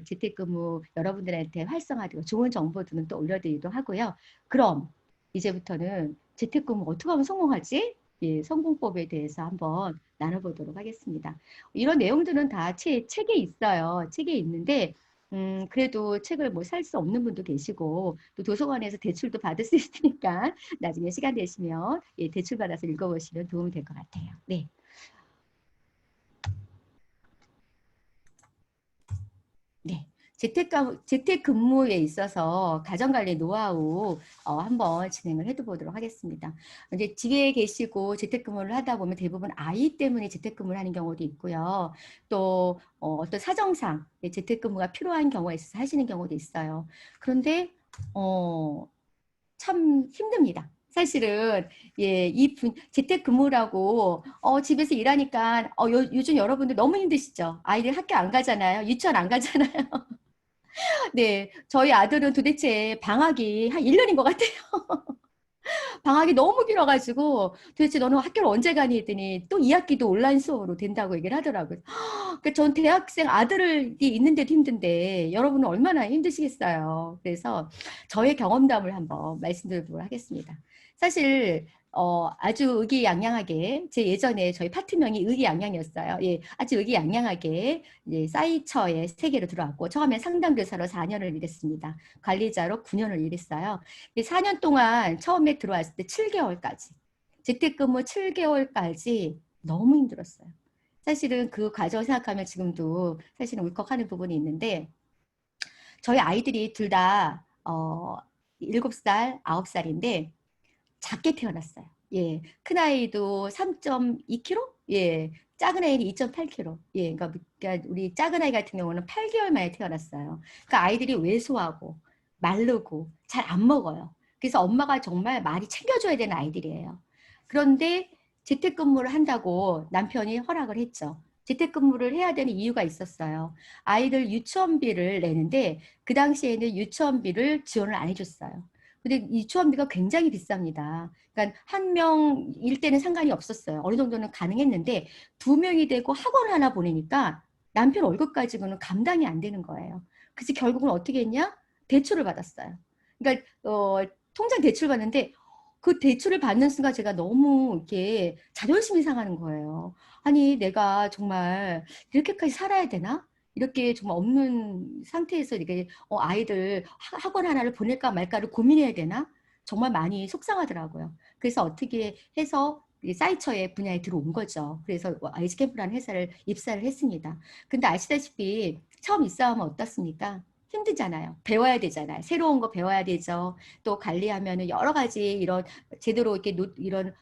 재택근무 여러분들한테 활성화되고 좋은 정보들은 또 올려드리기도 하고요. 그럼 이제부터는 재택근무 어떻게 하면 성공하지? 예, 성공법에 대해서 한번 나눠보도록 하겠습니다. 이런 내용들은 다 책에 있어요. 책에 있는데, 그래도 책을 뭐 살 수 없는 분도 계시고, 또 도서관에서 대출도 받을 수 있으니까, 나중에 시간 되시면, 예, 대출 받아서 읽어보시면 도움이 될 것 같아요. 네. 네. 재택근무에 있어서 가정관리 노하우 한번 진행을 해도 보도록 하겠습니다. 이제 집에 계시고 재택근무를 하다 보면 대부분 아이 때문에 재택근무를 하는 경우도 있고요. 또 어떤 사정상 재택근무가 필요한 경우에 있어서 하시는 경우도 있어요. 그런데 참 힘듭니다. 사실은 예, 재택근무라고 집에서 일하니까 요즘 여러분들 너무 힘드시죠? 아이들 학교 안 가잖아요. 유치원 안 가잖아요. 네, 저희 아들은 도대체 방학이 한 1년인 것 같아요. 방학이 너무 길어가지고 도대체 너는 학교를 언제 가니 했더니 또 2학기도 온라인 수업으로 된다고 얘기를 하더라고요. 그러니까 전 대학생 아들이 있는데도 힘든데 여러분은 얼마나 힘드시겠어요. 그래서 저의 경험담을 한번 말씀드리도록 하겠습니다. 사실 아주 의기양양하게 제 예전에 저희 파트명이 의기양양이었어요. 예, 아주 의기양양하게 예, 사이처의 세계로 들어왔고 처음에 상담교사로 4년을 일했습니다. 관리자로 9년을 일했어요. 4년 동안 처음에 들어왔을 때 7개월까지 재택근무 7개월까지 너무 힘들었어요. 사실은 그 과정 생각하면 지금도 사실은 울컥하는 부분이 있는데 저희 아이들이 둘 다 7살, 9살인데 작게 태어났어요. 예, 큰 아이도 3.2kg? 예, 작은 아이는 2.8kg. 예, 그러니까 우리 작은 아이 같은 경우는 8개월 만에 태어났어요. 그러니까 아이들이 왜소하고 마르고 잘 안 먹어요. 그래서 엄마가 정말 많이 챙겨줘야 되는 아이들이에요. 그런데 재택근무를 한다고 남편이 허락을 했죠. 재택근무를 해야 되는 이유가 있었어요. 아이들 유치원비를 내는데 그 당시에는 유치원비를 지원을 안 해줬어요. 근데 유치원비가 굉장히 비쌉니다. 그러니까 한 명일 때는 상관이 없었어요. 어느 정도는 가능했는데 2명이 되고 학원 하나 보내니까 남편 월급 가지고는 감당이 안 되는 거예요. 그래서 결국은 어떻게 했냐? 대출을 받았어요. 그러니까 통장 대출 받는데 그 대출을 받는 순간 제가 너무 이렇게 자존심이 상하는 거예요. 아니 내가 정말 이렇게까지 살아야 되나? 이렇게 정말 없는 상태에서 이렇게 아이들 학원 하나를 보낼까 말까를 고민해야 되나? 정말 많이 속상하더라고요. 그래서 어떻게 해서 이 사이처의 분야에 들어온 거죠. 그래서 아이즈캠프라는 회사를 입사를 했습니다. 근데 아시다시피 처음 입사하면 어떻습니까? 힘들잖아요. 배워야 되잖아요. 새로운 거 배워야 되죠. 또 관리하면은 여러 가지 이런 제대로 이렇게 이런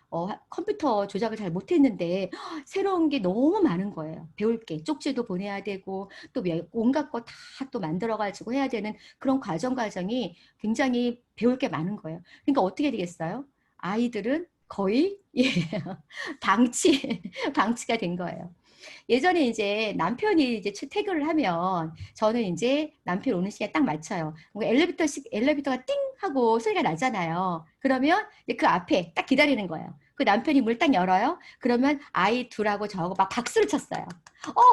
컴퓨터 조작을 잘 못했는데 새로운 게 너무 많은 거예요. 배울 게 쪽지도 보내야 되고 또 온갖 거 다 또 만들어 가지고 해야 되는 그런 과정이 굉장히 배울 게 많은 거예요. 그러니까 어떻게 되겠어요? 아이들은 거의 예, 방치 방치가 된 거예요. 예전에 이제 남편이 이제 퇴근을 하면 저는 이제 남편 오는 시간에 딱 맞춰요. 엘리베이터가 띵 하고 소리가 나잖아요. 그러면 그 앞에 딱 기다리는 거예요. 그 남편이 문 딱 열어요. 그러면 아이 둘하고 저하고 막 박수를 쳤어요.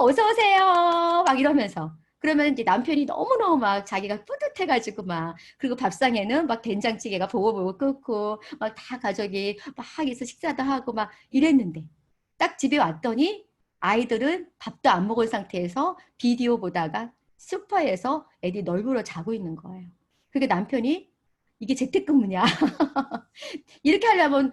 어서 오세요. 막 이러면서. 그러면 이제 남편이 너무너무 막 자기가 뿌듯해가지고 막, 그리고 밥상에는 막 된장찌개가 보글보글 끓고, 막 다 가족이 막 해서 식사도 하고 막 이랬는데, 딱 집에 왔더니 아이들은 밥도 안 먹은 상태에서 비디오 보다가 소파에서 애들이 널브러 자고 있는 거예요. 그게 남편이 이게 재택근무냐? 이렇게 하려면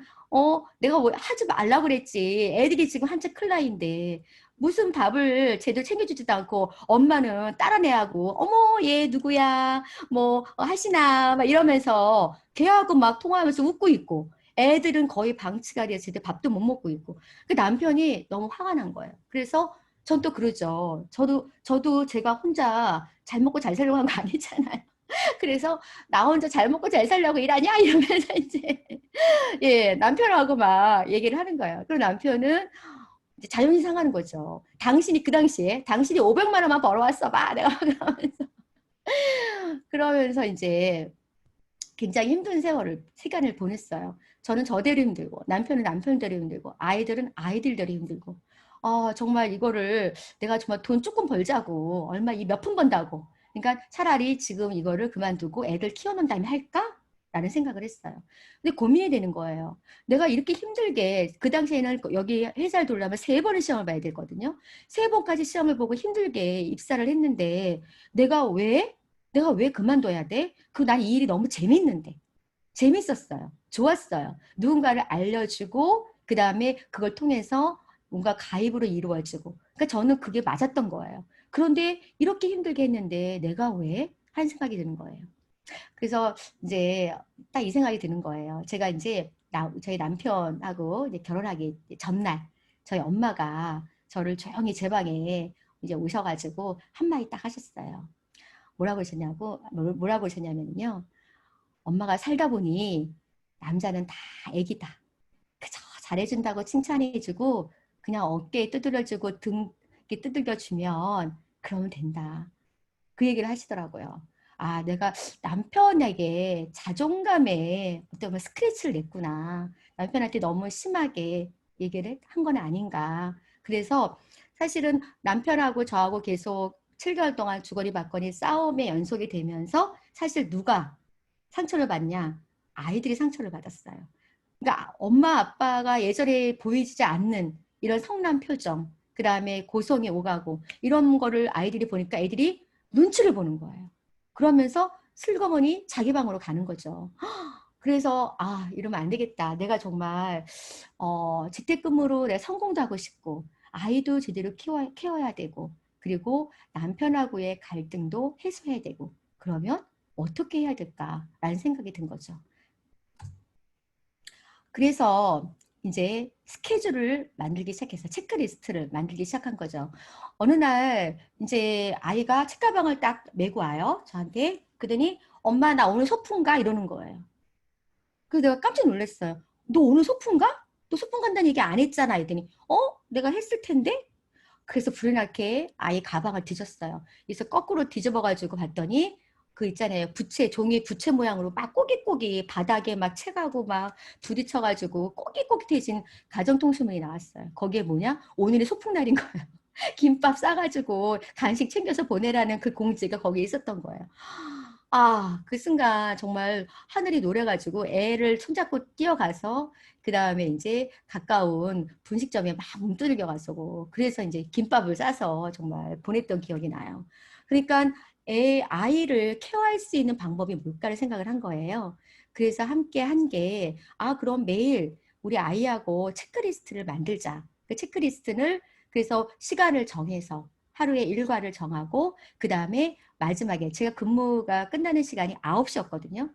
내가 뭐 하지 말라고 그랬지. 애들이 지금 한참 클 나이인데 무슨 밥을 제대로 챙겨주지도 않고 엄마는 딸아내 하고 어머 얘 누구야 뭐 하시나 막 이러면서 걔하고 막 통화하면서 웃고 있고 애들은 거의 방치가 돼서 제대로 밥도 못 먹고 있고 그 남편이 너무 화가 난 거예요. 그래서 전 또 그러죠. 저도 제가 혼자 잘 먹고 잘 살려고 한 거 아니잖아요. 그래서 나 혼자 잘 먹고 잘 살려고 일하냐 이러면서 이제 예, 남편하고 막 얘기를 하는 거예요. 그리고 남편은 이제 자존심 상하는 거죠. 당신이 그 당시에 당신이 500만 원만 벌어왔어 봐. 내가 그러면서 이제 굉장히 힘든 시간을 보냈어요. 저는 저대로 힘들고 남편은 남편대로 힘들고 아이들은 아이들대로 힘들고 정말 이거를 내가 정말 돈 조금 벌자고 얼마 이 몇 푼 번다고 그러니까 차라리 지금 이거를 그만두고 애들 키워놓은 다음에 할까? 라는 생각을 했어요. 근데 고민이 되는 거예요. 내가 이렇게 힘들게 그 당시에는 여기 회사를 돌려면 3번을 시험을 봐야 되거든요. 3번까지 시험을 보고 힘들게 입사를 했는데 내가 왜 내가 왜 그만둬야 돼? 난 이 일이 너무 재밌는데. 재밌었어요. 좋았어요. 누군가를 알려주고, 그 다음에 그걸 통해서 뭔가 가입으로 이루어지고. 그러니까 저는 그게 맞았던 거예요. 그런데 이렇게 힘들게 했는데 내가 왜? 한 생각이 드는 거예요. 그래서 이제 딱 이 생각이 드는 거예요. 제가 이제 저희 남편하고 이제 결혼하기 전날 저희 엄마가 저를 조용히 제 방에 이제 오셔가지고 한마디 딱 하셨어요. 뭐라고 하셨냐면요. 엄마가 살다 보니 남자는 다 애기다. 그저 잘해준다고 칭찬해주고 그냥 어깨에 두드려주고 등 이렇게 두들겨주면 그러면 된다. 그 얘기를 하시더라고요. 아, 내가 남편에게 자존감에 어떻게 보면 스크래치를 냈구나. 남편한테 너무 심하게 얘기를 한 건 아닌가. 그래서 사실은 남편하고 저하고 계속 7개월 동안 주거니 받거니 싸움의 연속이 되면서 사실 누가 상처를 받냐? 아이들이 상처를 받았어요. 그러니까 엄마 아빠가 예전에 보이지 않는 이런 성난 표정, 그 다음에 고성이 오가고 이런 거를 아이들이 보니까 애들이 눈치를 보는 거예요. 그러면서 슬그머니 자기 방으로 가는 거죠. 그래서 이러면 안 되겠다. 내가 정말 재택근무로 내가 성공도 하고 싶고 아이도 제대로 키워야 되고 그리고 남편하고의 갈등도 해소해야 되고 그러면 어떻게 해야 될까라는 생각이 든 거죠. 그래서 이제 스케줄을 만들기 시작해서 체크리스트를 만들기 시작한 거죠. 어느 날 이제 아이가 책가방을 딱 메고 와요. 저한테. 그러더니 엄마 나 오늘 소풍 가 이러는 거예요. 그래서 내가 깜짝 놀랐어요. 너 오늘 소풍 가? 너 소풍 간다는 얘기 안 했잖아. 이랬더니 내가 했을 텐데? 그래서 불행하게 아이 가방을 뒤졌어요. 그래서 거꾸로 뒤집어가지고 봤더니 그 있잖아요. 종이 부채 모양으로 막 꼬깃꼬깃 바닥에 막 채가고 막 부딪혀가지고 꼬깃꼬깃해진 가정통신문이 나왔어요. 거기에 뭐냐? 오늘이 소풍날인 거예요. 김밥 싸가지고 간식 챙겨서 보내라는 그 공지가 거기에 있었던 거예요. 그 순간 정말 하늘이 노래가지고 애를 손잡고 뛰어가서 그 다음에 이제 가까운 분식점에 막 몸두들겨 가지고 그래서 이제 김밥을 싸서 정말 보냈던 기억이 나요. 그러니까 아이를 케어할 수 있는 방법이 뭘까를 생각을 한 거예요. 그래서 함께 한 게, 그럼 매일 우리 아이하고 체크리스트를 만들자. 그 체크리스트를 그래서 시간을 정해서 하루에 일과를 정하고 그 다음에 마지막에 제가 근무가 끝나는 시간이 9시였거든요.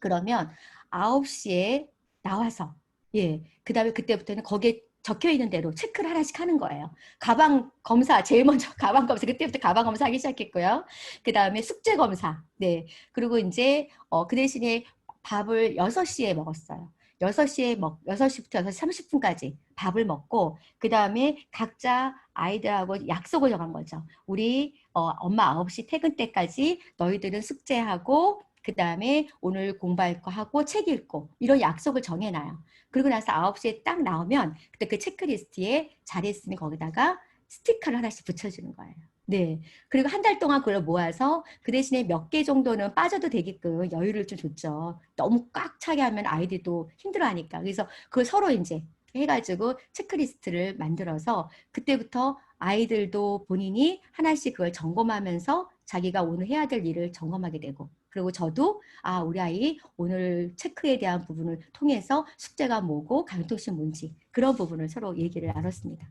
그러면 9시에 나와서 예, 그 다음에 그때부터는 거기에 적혀 있는 대로 체크를 하나씩 하는 거예요. 가방 검사, 제일 먼저 가방 검사, 그때부터 가방 검사 하기 시작했고요. 그 다음에 숙제 검사, 네. 그리고 이제, 그 대신에 밥을 6시에 먹었어요. 6시부터 6시 30분까지 밥을 먹고, 그 다음에 각자 아이들하고 약속을 정한 거죠. 우리, 엄마 9시 퇴근 때까지 너희들은 숙제하고, 그 다음에 오늘 공부할 거 하고 책 읽고 이런 약속을 정해놔요. 그리고 나서 9시에 딱 나오면 그때 그 체크리스트에 잘했으면 거기다가 스티커를 하나씩 붙여주는 거예요. 네. 그리고 한 달 동안 그걸 모아서 그 대신에 몇 개 정도는 빠져도 되게끔 여유를 좀 줬죠. 너무 꽉 차게 하면 아이들도 힘들어하니까. 그래서 그걸 서로 이제 해가지고 체크리스트를 만들어서 그때부터 아이들도 본인이 하나씩 그걸 점검하면서 자기가 오늘 해야 될 일을 점검하게 되고 그리고 저도 우리 아이 오늘 체크에 대한 부분을 통해서 숙제가 뭐고 강도시 뭔지 그런 부분을 서로 얘기를 나눴습니다.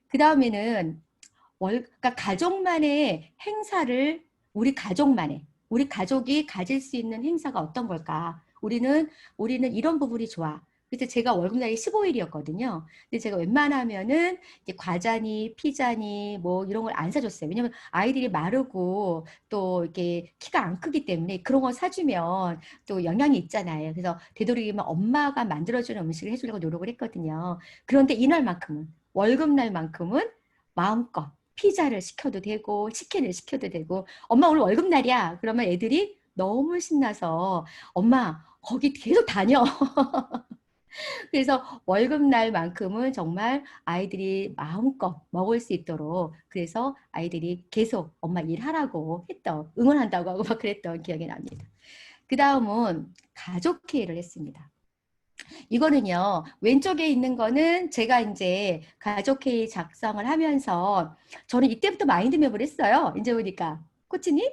그 다음에는 그러니까 가족만의 행사를 우리 가족이 가질 수 있는 행사가 어떤 걸까? 우리는 이런 부분이 좋아. 그래서 제가 월급날이 15일이었거든요. 근데 제가 웬만하면은 이제 과자니 피자니 뭐 이런 걸 안 사줬어요. 왜냐면 아이들이 마르고 또 이렇게 키가 안 크기 때문에 그런 거 사주면 또 영향이 있잖아요. 그래서 되도록이면 엄마가 만들어주는 음식을 해주려고 노력을 했거든요. 그런데 이날만큼은 월급날만큼은 마음껏 피자를 시켜도 되고 치킨을 시켜도 되고 엄마 오늘 월급날이야. 그러면 애들이 너무 신나서 엄마 거기 계속 다녀. 그래서 월급날만큼은 정말 아이들이 마음껏 먹을 수 있도록 그래서 아이들이 계속 엄마 일하라고 했던 응원한다고 하고 막 그랬던 기억이 납니다. 그 다음은 가족 회의를 했습니다. 이거는요, 왼쪽에 있는 거는 제가 이제 가족회의 작성을 하면서 저는 이때부터 마인드맵을 했어요. 이제 보니까. 코치님?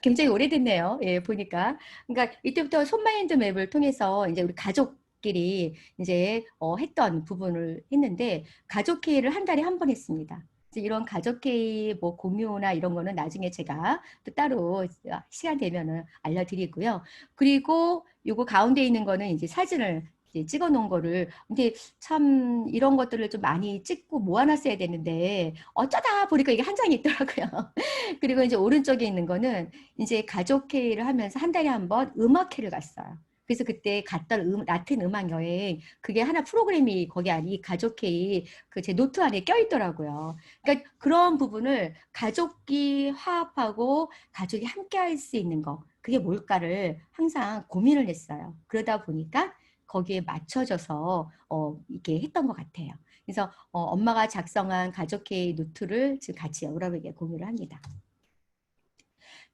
굉장히 오래됐네요. 예, 보니까. 그러니까 이때부터 손마인드 맵을 통해서 이제 우리 가족끼리 이제 했던 부분을 했는데 가족회의를 한 달에 한 번 했습니다. 이런 가족회의 뭐 공유나 이런 거는 나중에 제가 또 따로 시간 되면은 알려드리고요. 그리고 요거 가운데 있는 거는 이제 사진을 이제 찍어 놓은 거를 근데 참 이런 것들을 좀 많이 찍고 모아놨어야 되는데 어쩌다 보니까 이게 한 장이 있더라고요. 그리고 이제 오른쪽에 있는 거는 이제 가족회의를 하면서 한 달에 한 번 음악회를 갔어요. 그래서 그때 갔던 라틴 음악 여행 그게 하나 프로그램이 거기 안에 이 가족회의 그 제 노트 안에 껴있더라고요. 그러니까 그런 부분을 가족이 화합하고 가족이 함께 할 수 있는 거 그게 뭘까를 항상 고민을 했어요. 그러다 보니까 거기에 맞춰져서 이렇게 했던 것 같아요. 그래서 엄마가 작성한 가족회의 노트를 지금 같이 여러분에게 공유를 합니다.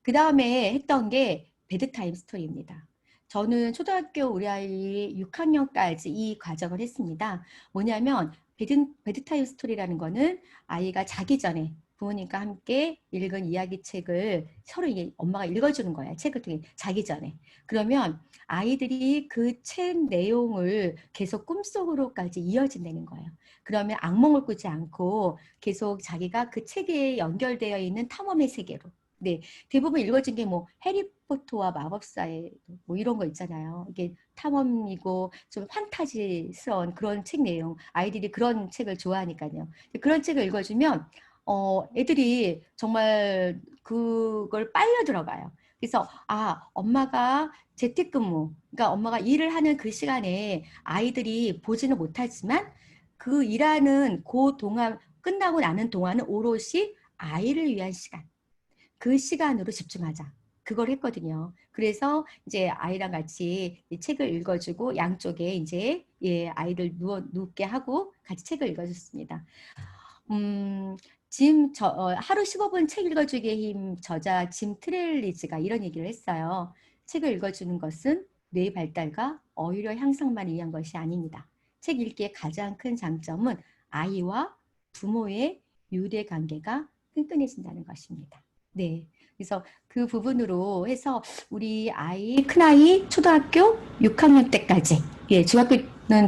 그 다음에 했던 게 베드타임 스토리입니다. 저는 초등학교 우리 아이 6학년까지 이 과정을 했습니다. 뭐냐면 베드타임 스토리라는 거는 아이가 자기 전에 부모님과 함께 읽은 이야기책을 서로 엄마가 읽어주는 거예요. 책을 통해 자기 전에. 그러면 아이들이 그 책 내용을 계속 꿈속으로까지 이어진다는 거예요. 그러면 악몽을 꾸지 않고 계속 자기가 그 책에 연결되어 있는 탐험의 세계로 네, 대부분 읽어진 게 뭐 해리포터와 마법사의 뭐 이런 거 있잖아요. 이게 탐험이고 좀 판타지스러운 그런 책 내용. 아이들이 그런 책을 좋아하니까요. 그런 책을 읽어주면 애들이 정말 그걸 빨려 들어가요. 그래서 엄마가 재택근무, 그러니까 엄마가 일을 하는 그 시간에 아이들이 보지는 못하지만 그 일하는 그 동안 끝나고 나는 동안은 오롯이 아이를 위한 시간. 그 시간으로 집중하자. 그걸 했거든요. 그래서 이제 아이랑 같이 이 책을 읽어주고 양쪽에 이제 아이들 눕게 하고 같이 책을 읽어줬습니다. 하루 15분 책 읽어주기의 힘 저자 짐 트렐리즈가 이런 얘기를 했어요. 책을 읽어주는 것은 뇌 발달과 어휘력 향상만 위한 것이 아닙니다. 책 읽기의 가장 큰 장점은 아이와 부모의 유대 관계가 끈끈해진다는 것입니다. 네. 그래서 그 부분으로 해서 우리 큰아이 초등학교 6학년 때까지, 중학교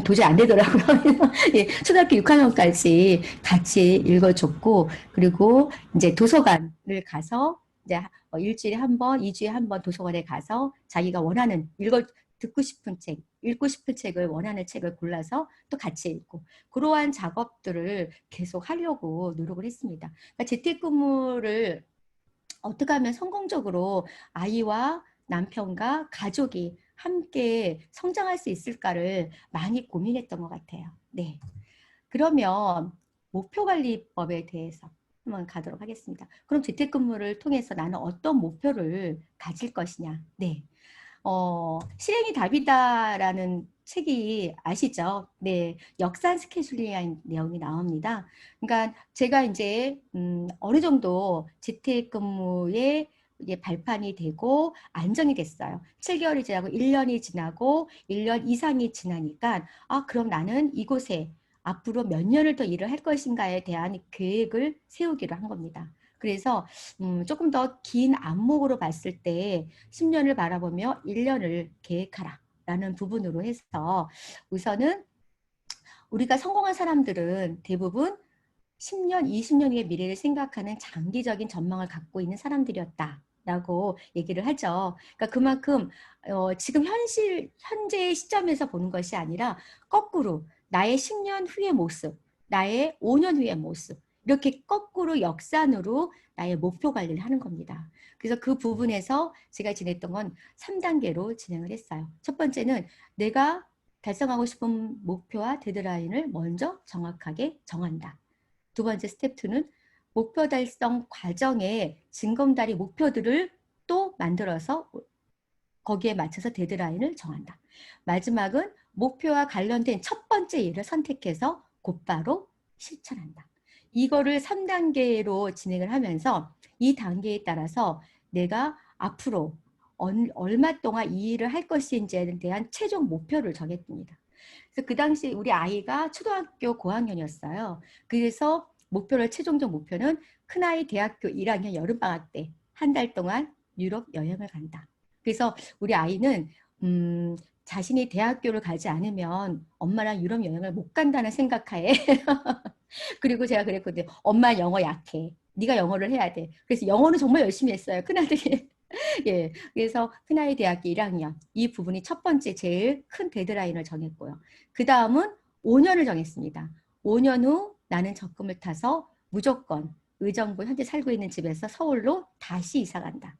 도저히 안 되더라고요. 예, 초등학교 6학년까지 같이 읽어줬고, 그리고 이제 도서관을 가서 이제 일주일에 한 번, 2주에 한 번 도서관에 가서 자기가 원하는 듣고 싶은 책, 읽고 싶은 책을 원하는 책을 골라서 또 같이 읽고 그러한 작업들을 계속 하려고 노력을 했습니다. 그러니까 재택근무를 어떻게 하면 성공적으로 아이와 남편과 가족이 함께 성장할 수 있을까를 많이 고민했던 것 같아요. 네. 그러면 목표관리법에 대해서 한번 가도록 하겠습니다. 그럼 재택근무를 통해서 나는 어떤 목표를 가질 것이냐. 네. 실행이 답이다라는 책이 아시죠? 네, 역산 스케줄링이라는 내용이 나옵니다. 그러니까 제가 이제 어느 정도 재택근무에 이제 발판이 되고 안정이 됐어요. 7개월이 지나고 1년이 지나고 1년 이상이 지나니까 그럼 나는 이곳에 앞으로 몇 년을 더 일을 할 것인가에 대한 계획을 세우기로 한 겁니다. 그래서 조금 더 긴 안목으로 봤을 때 10년을 바라보며 1년을 계획하라 라는 부분으로 해서 우선은 우리가 성공한 사람들은 대부분 10년, 20년의 미래를 생각하는 장기적인 전망을 갖고 있는 사람들이었다. 라고 얘기를 하죠. 그러니까 그만큼 지금 현재의 시점에서 보는 것이 아니라 거꾸로 나의 10년 후의 모습, 나의 5년 후의 모습 이렇게 거꾸로 역산으로 나의 목표 관리를 하는 겁니다. 그래서 그 부분에서 제가 지냈던 건 3단계로 진행을 했어요. 첫 번째는 내가 달성하고 싶은 목표와 데드라인을 먼저 정확하게 정한다. 두 번째 스텝 2는 목표 달성 과정에 징검다리 목표들을 또 만들어서 거기에 맞춰서 데드라인을 정한다. 마지막은 목표와 관련된 첫 번째 일을 선택해서 곧바로 실천한다. 이거를 3단계로 진행을 하면서 이 단계에 따라서 내가 앞으로 얼마 동안 이 일을 할 것인지에 대한 최종 목표를 정했습니다. 그래서 그 당시 우리 아이가 초등학교 고학년이었어요. 그래서 최종적 목표는 큰아이 대학교 1학년 여름방학 때 한 달 동안 유럽 여행을 간다. 그래서 우리 아이는 자신이 대학교를 가지 않으면 엄마랑 유럽 여행을 못 간다는 생각하에 그리고 제가 그랬거든요. 엄마 영어 약해. 네가 영어를 해야 돼. 그래서 영어는 정말 열심히 했어요. 큰아들이. 예, 그래서 큰아이 대학교 1학년 이 부분이 첫 번째 제일 큰 데드라인을 정했고요. 그 다음은 5년을 정했습니다. 5년 후 나는 적금을 타서 무조건 의정부 현재 살고 있는 집에서 서울로 다시 이사 간다.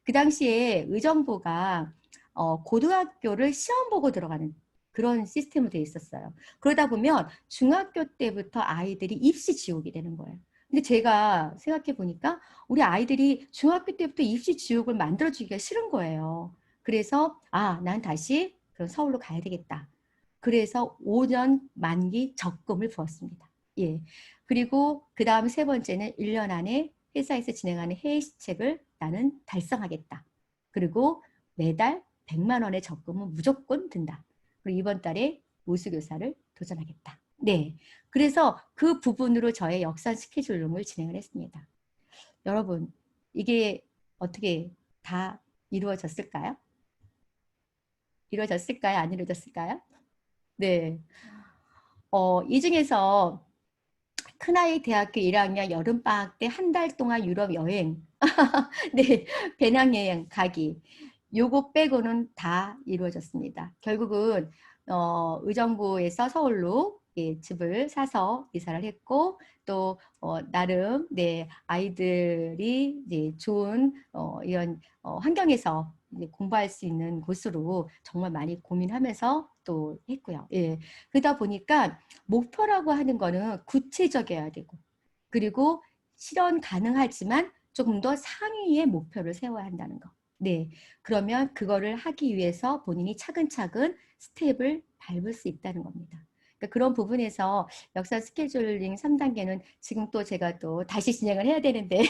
그 당시에 의정부가 고등학교를 시험 보고 들어가는 그런 시스템으로 되어 있었어요. 그러다 보면 중학교 때부터 아이들이 입시 지옥이 되는 거예요. 근데 제가 생각해 보니까 우리 아이들이 중학교 때부터 입시 지옥을 만들어주기가 싫은 거예요. 그래서 난 다시 그럼 서울로 가야 되겠다. 그래서 5년 만기 적금을 부었습니다. 예. 그리고 그 다음 세 번째는 1년 안에 회사에서 진행하는 해외 시책을 나는 달성하겠다. 그리고 매달 100만 원의 적금은 무조건 든다. 그리고 이번 달에 우수교사를 도전하겠다. 네. 그래서 그 부분으로 저의 역산 스케줄링을 진행을 했습니다. 여러분, 이게 어떻게 다 이루어졌을까요? 이루어졌을까요? 안 이루어졌을까요? 네. 이 중에서 큰아이 대학교 1학년 여름방학 때 한 달 동안 유럽 여행, 네, 배낭여행 가기. 요거 빼고는 다 이루어졌습니다. 결국은 의정부에서 서울로 집을 사서 이사를 했고 또 나름 아이들이 이제 좋은 이런 환경에서 이제 공부할 수 있는 곳으로 정말 많이 고민하면서 또 했고요. 예. 그러다 보니까 목표라고 하는 거는 구체적이어야 되고 그리고 실현 가능하지만 조금 더 상위의 목표를 세워야 한다는 거. 네. 그러면 그거를 하기 위해서 본인이 차근차근 스텝을 밟을 수 있다는 겁니다. 그러니까 그런 부분에서 역사 스케줄링 3단계는 지금 또 제가 또 다시 진행을 해야 되는데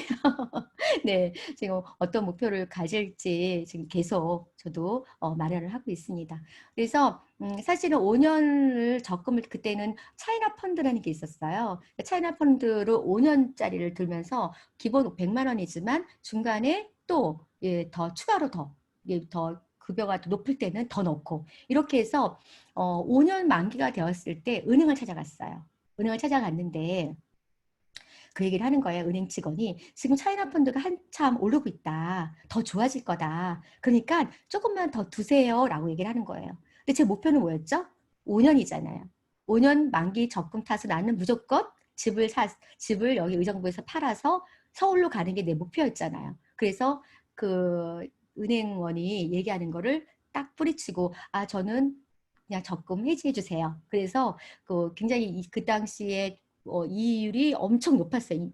네, 지금 어떤 목표를 가질지 지금 계속 저도 마련을 하고 있습니다. 그래서 사실은 5년을 적금을 그때는 차이나 펀드라는 게 있었어요. 차이나 펀드로 5년짜리를 들면서 기본 100만 원이지만 중간에 또 더 추가로 더 급여가 더 높을 때는 더 넣고 이렇게 해서 5년 만기가 되었을 때 은행을 찾아갔어요. 은행을 찾아갔는데 그 얘기를 하는 거예요. 은행 직원이 지금 차이나 펀드가 한참 오르고 있다. 더 좋아질 거다. 그러니까 조금만 더 두세요. 라고 얘기를 하는 거예요. 근데 제 목표는 뭐였죠? 5년이잖아요. 5년 만기 적금 타서 나는 무조건 집을 여기 의정부에서 팔아서 서울로 가는 게 내 목표였잖아요. 그래서 그 은행원이 얘기하는 거를 딱 뿌리치고 저는 그냥 적금 해지해 주세요. 그래서 그 굉장히 그 당시에 이율이 엄청 높았어요.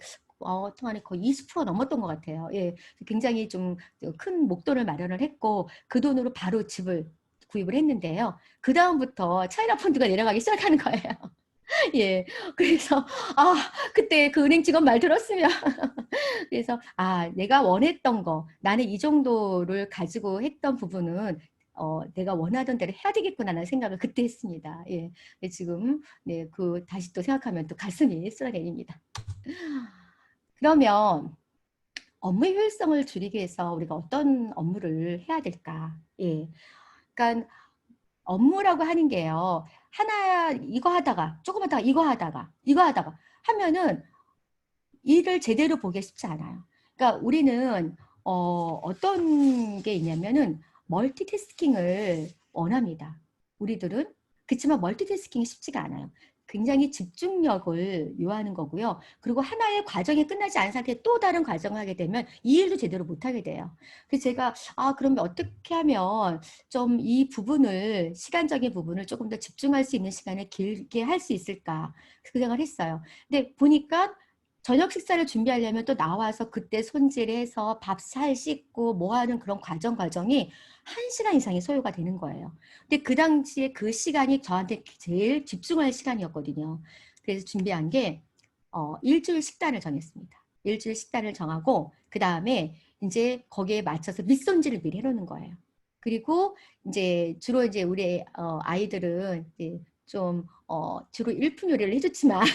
통안에 거의 20% 넘었던 것 같아요. 예, 굉장히 좀 큰 목돈을 마련을 했고 그 돈으로 바로 집을 구입을 했는데요. 그 다음부터 차이나 펀드가 내려가기 시작하는 거예요. 예, 그래서 그때 그 은행 직원 말 들었으면 그래서 내가 원했던 거 나는 이 정도를 가지고 했던 부분은 내가 원하던 대로 해야 되겠구나라는 생각을 그때 했습니다. 예, 지금 네, 다시 또 생각하면 또 가슴이 쏟아내립니다. 그러면 업무 효율성을 줄이기 위해서 우리가 어떤 업무를 해야 될까? 예, 그러니까 업무라고 하는 게요. 하나 이거 하다가 조금 하다가 이거 하다가 하면은 일을 제대로 보기 쉽지 않아요. 그러니까 우리는 어떤 게 있냐면은 멀티태스킹을 원합니다. 우리들은 그렇지만 멀티태스킹이 쉽지가 않아요. 굉장히 집중력을 요하는 거고요. 그리고 하나의 과정이 끝나지 않은 상태에 또 다른 과정을 하게 되면 이 일도 제대로 못하게 돼요. 그래서 제가 그러면 어떻게 하면 좀 이 부분을 시간적인 부분을 조금 더 집중할 수 있는 시간을 길게 할 수 있을까 그 생각을 했어요. 근데 보니까 저녁 식사를 준비하려면 또 나와서 그때 손질해서 밥 살 씻고 뭐 하는 그런 과정이 1시간 이상이 소요가 되는 거예요. 근데 그 당시에 그 시간이 저한테 제일 집중할 시간이었거든요. 그래서 준비한 게 일주일 식단을 정했습니다. 일주일 식단을 정하고 그 다음에 이제 거기에 맞춰서 밑손질을 미리 해놓는 거예요. 그리고 이제 주로 이제 우리 아이들은 이제 좀 주로 일품 요리를 해줬지만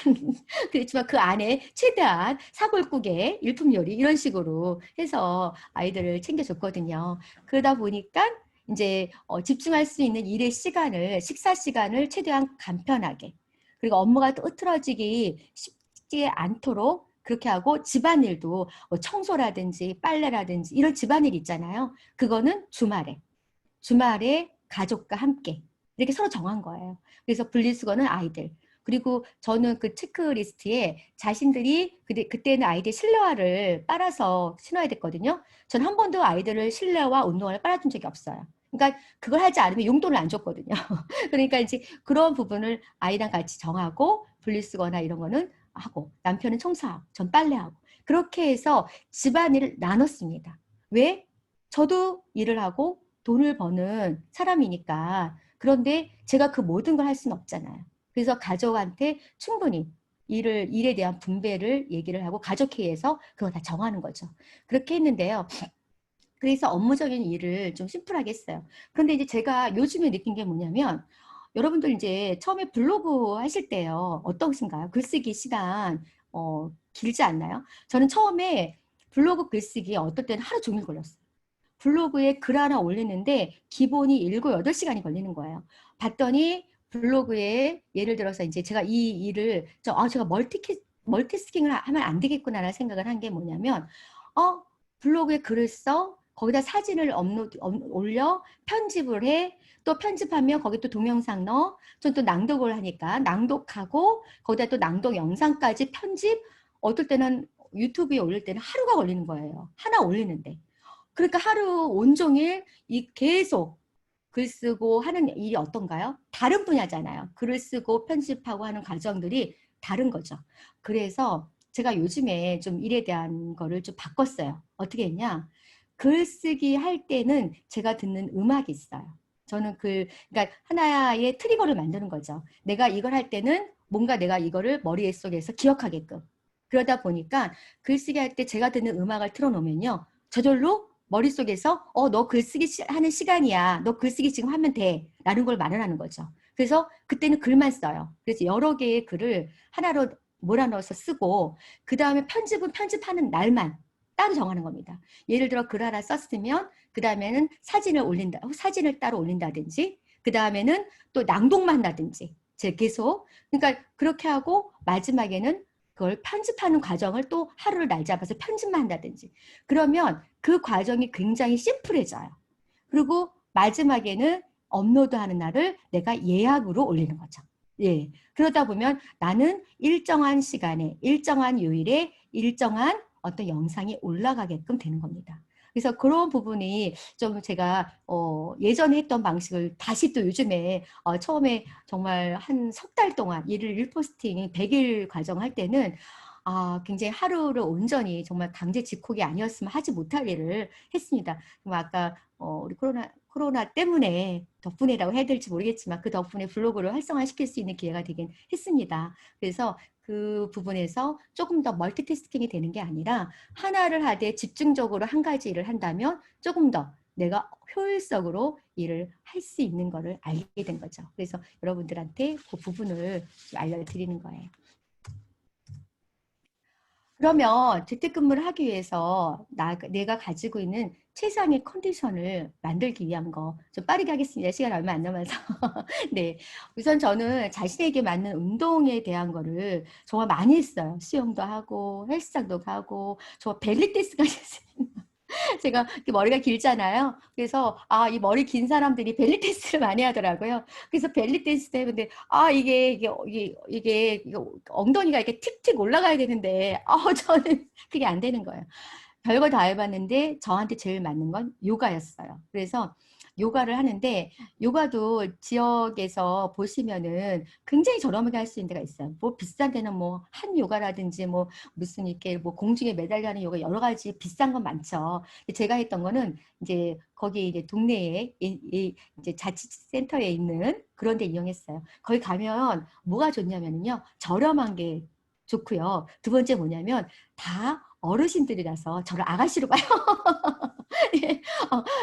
그렇지만 그 안에 최대한 사골국에 일품 요리 이런 식으로 해서 아이들을 챙겨줬거든요. 그러다 보니까 이제 집중할 수 있는 일의 시간을 식사 시간을 최대한 간편하게 그리고 업무가 또 흐트러지기 쉽지 않도록 그렇게 하고 집안일도 청소라든지 빨래라든지 이런 집안일 있잖아요. 그거는 주말에 가족과 함께 이렇게 서로 정한 거예요. 그래서 분리수거는 아이들. 그리고 저는 그 체크리스트에 자신들이 그때는 아이들 실내화를 빨아서 신어야 됐거든요. 전 한 번도 아이들을 실내화 운동화를 빨아준 적이 없어요. 그러니까 그걸 하지 않으면 용돈을 안 줬거든요. 그러니까 이제 그런 부분을 아이랑 같이 정하고 분리수거나 이런 거는 하고 남편은 청소하고 전 빨래하고 그렇게 해서 집안일을 나눴습니다. 왜? 저도 일을 하고 돈을 버는 사람이니까. 그런데 제가 그 모든 걸 할 수는 없잖아요. 그래서 가족한테 충분히 일에 대한 분배를 얘기를 하고 가족회의에서 그거 다 정하는 거죠. 그렇게 했는데요. 그래서 업무적인 일을 좀 심플하게 했어요. 그런데 이제 제가 요즘에 느낀 게 뭐냐면 여러분들 이제 처음에 블로그 하실 때요. 어떠신가요? 글쓰기 시간 길지 않나요? 저는 처음에 블로그 글쓰기 어떨 때는 하루 종일 걸렸어요. 블로그에 글 하나 올리는데 기본이 7, 8시간이 걸리는 거예요. 봤더니 블로그에 예를 들어서 이제 제가 이 일을 제가 멀티스킹을 하면 안 되겠구나라는 생각을 한 게 뭐냐면 블로그에 글을 써 거기다 사진을 올려 편집을 해 또 편집하면 거기 또 동영상 넣어 전 또 낭독을 하니까 낭독하고 거기다 또 낭독 영상까지 편집 어떨 때는 유튜브에 올릴 때는 하루가 걸리는 거예요. 하나 올리는데. 그러니까 하루 온종일 계속 글 쓰고 하는 일이 어떤가요? 다른 분야잖아요. 글을 쓰고 편집하고 하는 과정들이 다른 거죠. 그래서 제가 요즘에 좀 일에 대한 거를 좀 바꿨어요. 어떻게 했냐? 글쓰기 할 때는 제가 듣는 음악이 있어요. 저는 그러니까 하나의 트리거를 만드는 거죠. 내가 이걸 할 때는 뭔가 내가 이거를 머릿속에서 기억하게끔. 그러다 보니까 글쓰기 할 때 제가 듣는 음악을 틀어놓으면요. 저절로 머릿속에서 너 글쓰기 하는 시간이야. 너 글쓰기 지금 하면 돼. 라는 걸 말을 하는 거죠. 그래서 그때는 글만 써요. 그래서 여러 개의 글을 하나로 몰아넣어서 쓰고 그 다음에 편집은 편집하는 날만 따로 정하는 겁니다. 예를 들어 글 하나 썼으면 그 다음에는 사진을 따로 올린다든지 그 다음에는 또 낭독만 한다든지 계속 그러니까 그렇게 하고 마지막에는 그걸 편집하는 과정을 또 하루를 날 잡아서 편집만 한다든지 그러면 그 과정이 굉장히 심플해져요. 그리고 마지막에는 업로드하는 날을 내가 예약으로 올리는 거죠. 예. 그러다 보면 나는 일정한 시간에, 일정한 요일에, 일정한 어떤 영상이 올라가게끔 되는 겁니다. 그래서 그런 부분이 좀 제가 예전에 했던 방식을 다시 또 요즘에 처음에 정말 한 석 달 동안 일일 1포스팅 100일 과정 할 때는 굉장히 하루를 온전히 정말 강제 집콕이 아니었으면 하지 못할 일을 했습니다. 아까 우리 코로나 때문에 덕분이라고 해야 될지 모르겠지만 그 덕분에 블로그를 활성화시킬 수 있는 기회가 되긴 했습니다. 그래서 그 부분에서 조금 더 멀티태스킹이 되는 게 아니라 하나를 하되 집중적으로 한 가지 일을 한다면 조금 더 내가 효율적으로 일을 할 수 있는 거를 알게 된 거죠. 그래서 여러분들한테 그 부분을 알려드리는 거예요. 그러면 재택근무를 하기 위해서 내가 가지고 있는 최상의 컨디션을 만들기 위한 거 좀 빠르게 하겠습니다. 시간 얼마 안 남아서. 네. 우선 저는 자신에게 맞는 운동에 대한 거를 정말 많이 했어요. 수영도 하고 헬스장도 가고 저 벨리댄스까지 했어요. 제가 머리가 길잖아요. 그래서 이 머리 긴 사람들이 벨리 댄스를 많이 하더라고요. 그래서 벨리 댄스 때문에 이게 엉덩이가 이렇게 틱틱 올라가야 되는데 저는 그게 안 되는 거예요. 별거 다 해봤는데 저한테 제일 맞는 건 요가였어요. 그래서 요가를 하는데 요가도 지역에서 보시면은 굉장히 저렴하게 할 수 있는 데가 있어요. 뭐 비싼 데는 뭐 한 요가라든지 뭐 무슨 이렇게 뭐 공중에 매달려 하는 요가 여러 가지 비싼 건 많죠. 제가 했던 거는 이제 거기 이제 동네에 이제 자치센터에 있는 그런 데 이용했어요. 거기 가면 뭐가 좋냐면요. 저렴한 게 좋고요. 두 번째 뭐냐면 다 어르신들이라서 저를 아가씨로 봐요. 예,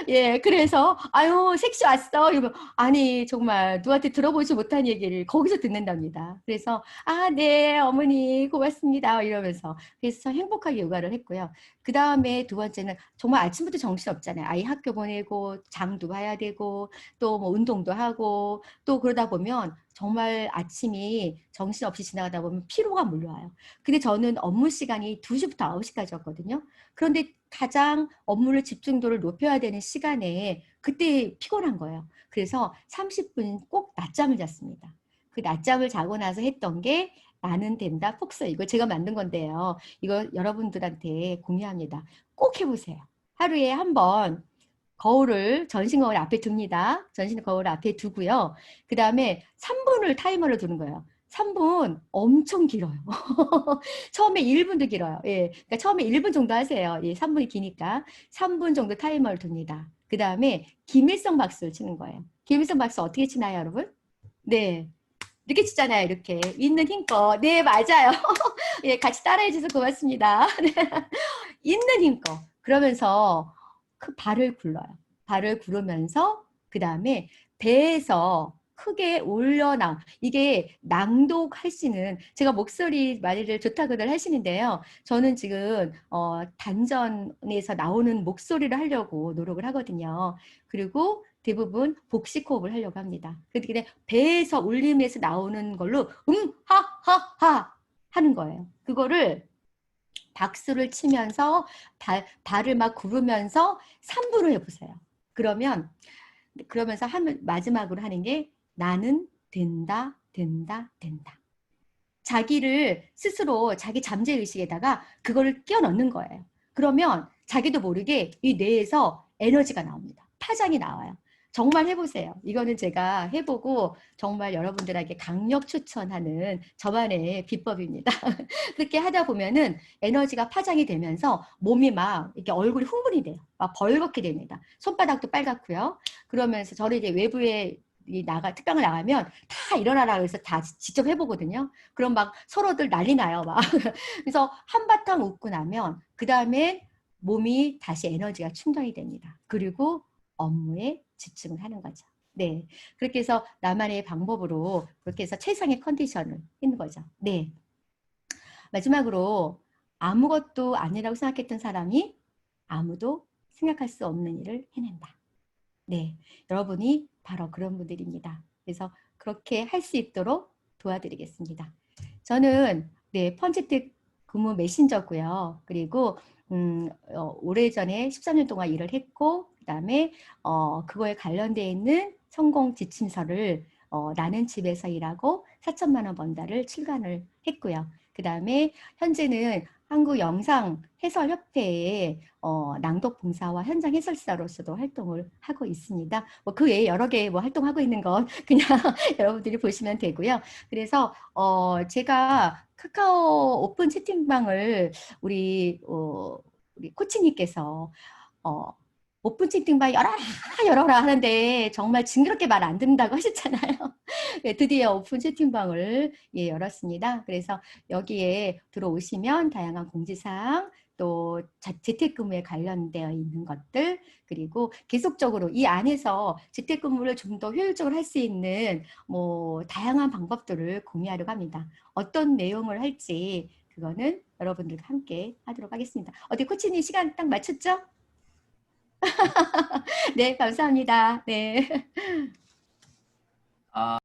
예, 그래서 아유 색시 왔어 이러면 아니 정말 누구한테 들어보지 못한 얘기를 거기서 듣는답니다. 그래서 네 어머니 고맙습니다 이러면서 그래서 행복하게 요가를 했고요. 그 다음에 두 번째는 정말 아침부터 정신 없잖아요. 아이 학교 보내고 장도 봐야 되고 또 뭐 운동도 하고 또 그러다 보면 정말 아침이 정신없이 지나가다 보면 피로가 몰려와요. 근데 저는 업무 시간이 2시부터 9시까지였거든요. 그런데 가장 업무를 집중도를 높여야 되는 시간에 그때 피곤한 거예요. 그래서 30분 꼭 낮잠을 잤습니다. 그 낮잠을 자고 나서 했던 게 나는 된다 폭서 이거 제가 만든 건데요. 이거 여러분들한테 공유합니다. 꼭 해보세요. 하루에 한 번 전신 거울 앞에 둡니다. 전신 거울 앞에 두고요. 그 다음에 3분을 타이머를 두는 거예요. 3분 엄청 길어요. 처음에 1분도 길어요. 예. 그러니까 처음에 1분 정도 하세요. 예, 3분이 기니까 3분 정도 타이머를 둡니다. 그 다음에 김일성 박수를 치는 거예요. 김일성 박수 어떻게 치나요, 여러분? 네. 이렇게 치잖아요, 이렇게. 있는 힘껏. 네, 맞아요. 예, 같이 따라해 주셔서 고맙습니다. 네. 있는 힘껏. 그러면서 그 발을 굴러요. 발을 구르면서 그 다음에 배에서 크게 올려나 이게 낭독할 수는 제가 목소리 많이들 좋다고들 하시는데요. 저는 지금 단전에서 나오는 목소리를 하려고 노력을 하거든요. 그리고 대부분 복식 호흡을 하려고 합니다. 그런데 배에서 울림에서 나오는 걸로 하하하 하는 거예요. 그거를 박수를 치면서 발을 막 구르면서 3분을 해보세요. 그러면서 마지막으로 하는 게 나는 된다, 된다, 된다. 자기를 스스로 자기 잠재의식에다가 그거를 끼워 넣는 거예요. 그러면 자기도 모르게 이 뇌에서 에너지가 나옵니다. 파장이 나와요. 정말 해보세요. 이거는 제가 해보고 정말 여러분들에게 강력 추천하는 저만의 비법입니다. 그렇게 하다 보면은 에너지가 파장이 되면서 몸이 막 이렇게 얼굴이 흥분이 돼요. 막 벌겋게 됩니다. 손바닥도 빨갛고요. 그러면서 저는 이제 외부에 특강을 나가면 다 일어나라 그래서 다 직접 해보거든요. 그럼 막 서로들 난리 나요. 막. 그래서 한바탕 웃고 나면 그 다음에 몸이 다시 에너지가 충전이 됩니다. 그리고 업무에 집중을 하는 거죠. 네. 그렇게 해서 나만의 방법으로 그렇게 해서 최상의 컨디션을 있는 거죠. 네. 마지막으로 아무것도 아니라고 생각했던 사람이 아무도 생각할 수 없는 일을 해낸다. 네, 여러분이 바로 그런 분들입니다. 그래서 그렇게 할 수 있도록 도와드리겠습니다. 저는 네, 펀치트 근무 메신저고요. 그리고 오래전에 13년 동안 일을 했고 그다음에 그거에 관련되어 있는 성공 지침서를 나는 집에서 일하고 4천만 원 번다를 출간을 했고요. 그다음에 현재는 한국 영상 해설 협회에 낭독 봉사와 현장 해설사로서도 활동을 하고 있습니다. 뭐 그 외에 여러 개 뭐 활동하고 있는 건 그냥 여러분들이 보시면 되고요. 그래서 제가 카카오 오픈 채팅방을 우리 코치님께서 어, 오픈 채팅방 열어라 하는데 정말 징그럽게 말 안 듣는다고 하셨잖아요. 네, 드디어 오픈 채팅방을 예, 열었습니다. 그래서 여기에 들어오시면 다양한 공지사항 또 재택근무에 관련되어 있는 것들 그리고 계속적으로 이 안에서 재택근무를 좀 더 효율적으로 할 수 있는 뭐 다양한 방법들을 공유하려고 합니다. 어떤 내용을 할지 그거는 여러분들과 함께 하도록 하겠습니다. 어디 코치님 시간 딱 맞췄죠? 네, 감사합니다. 네. 아,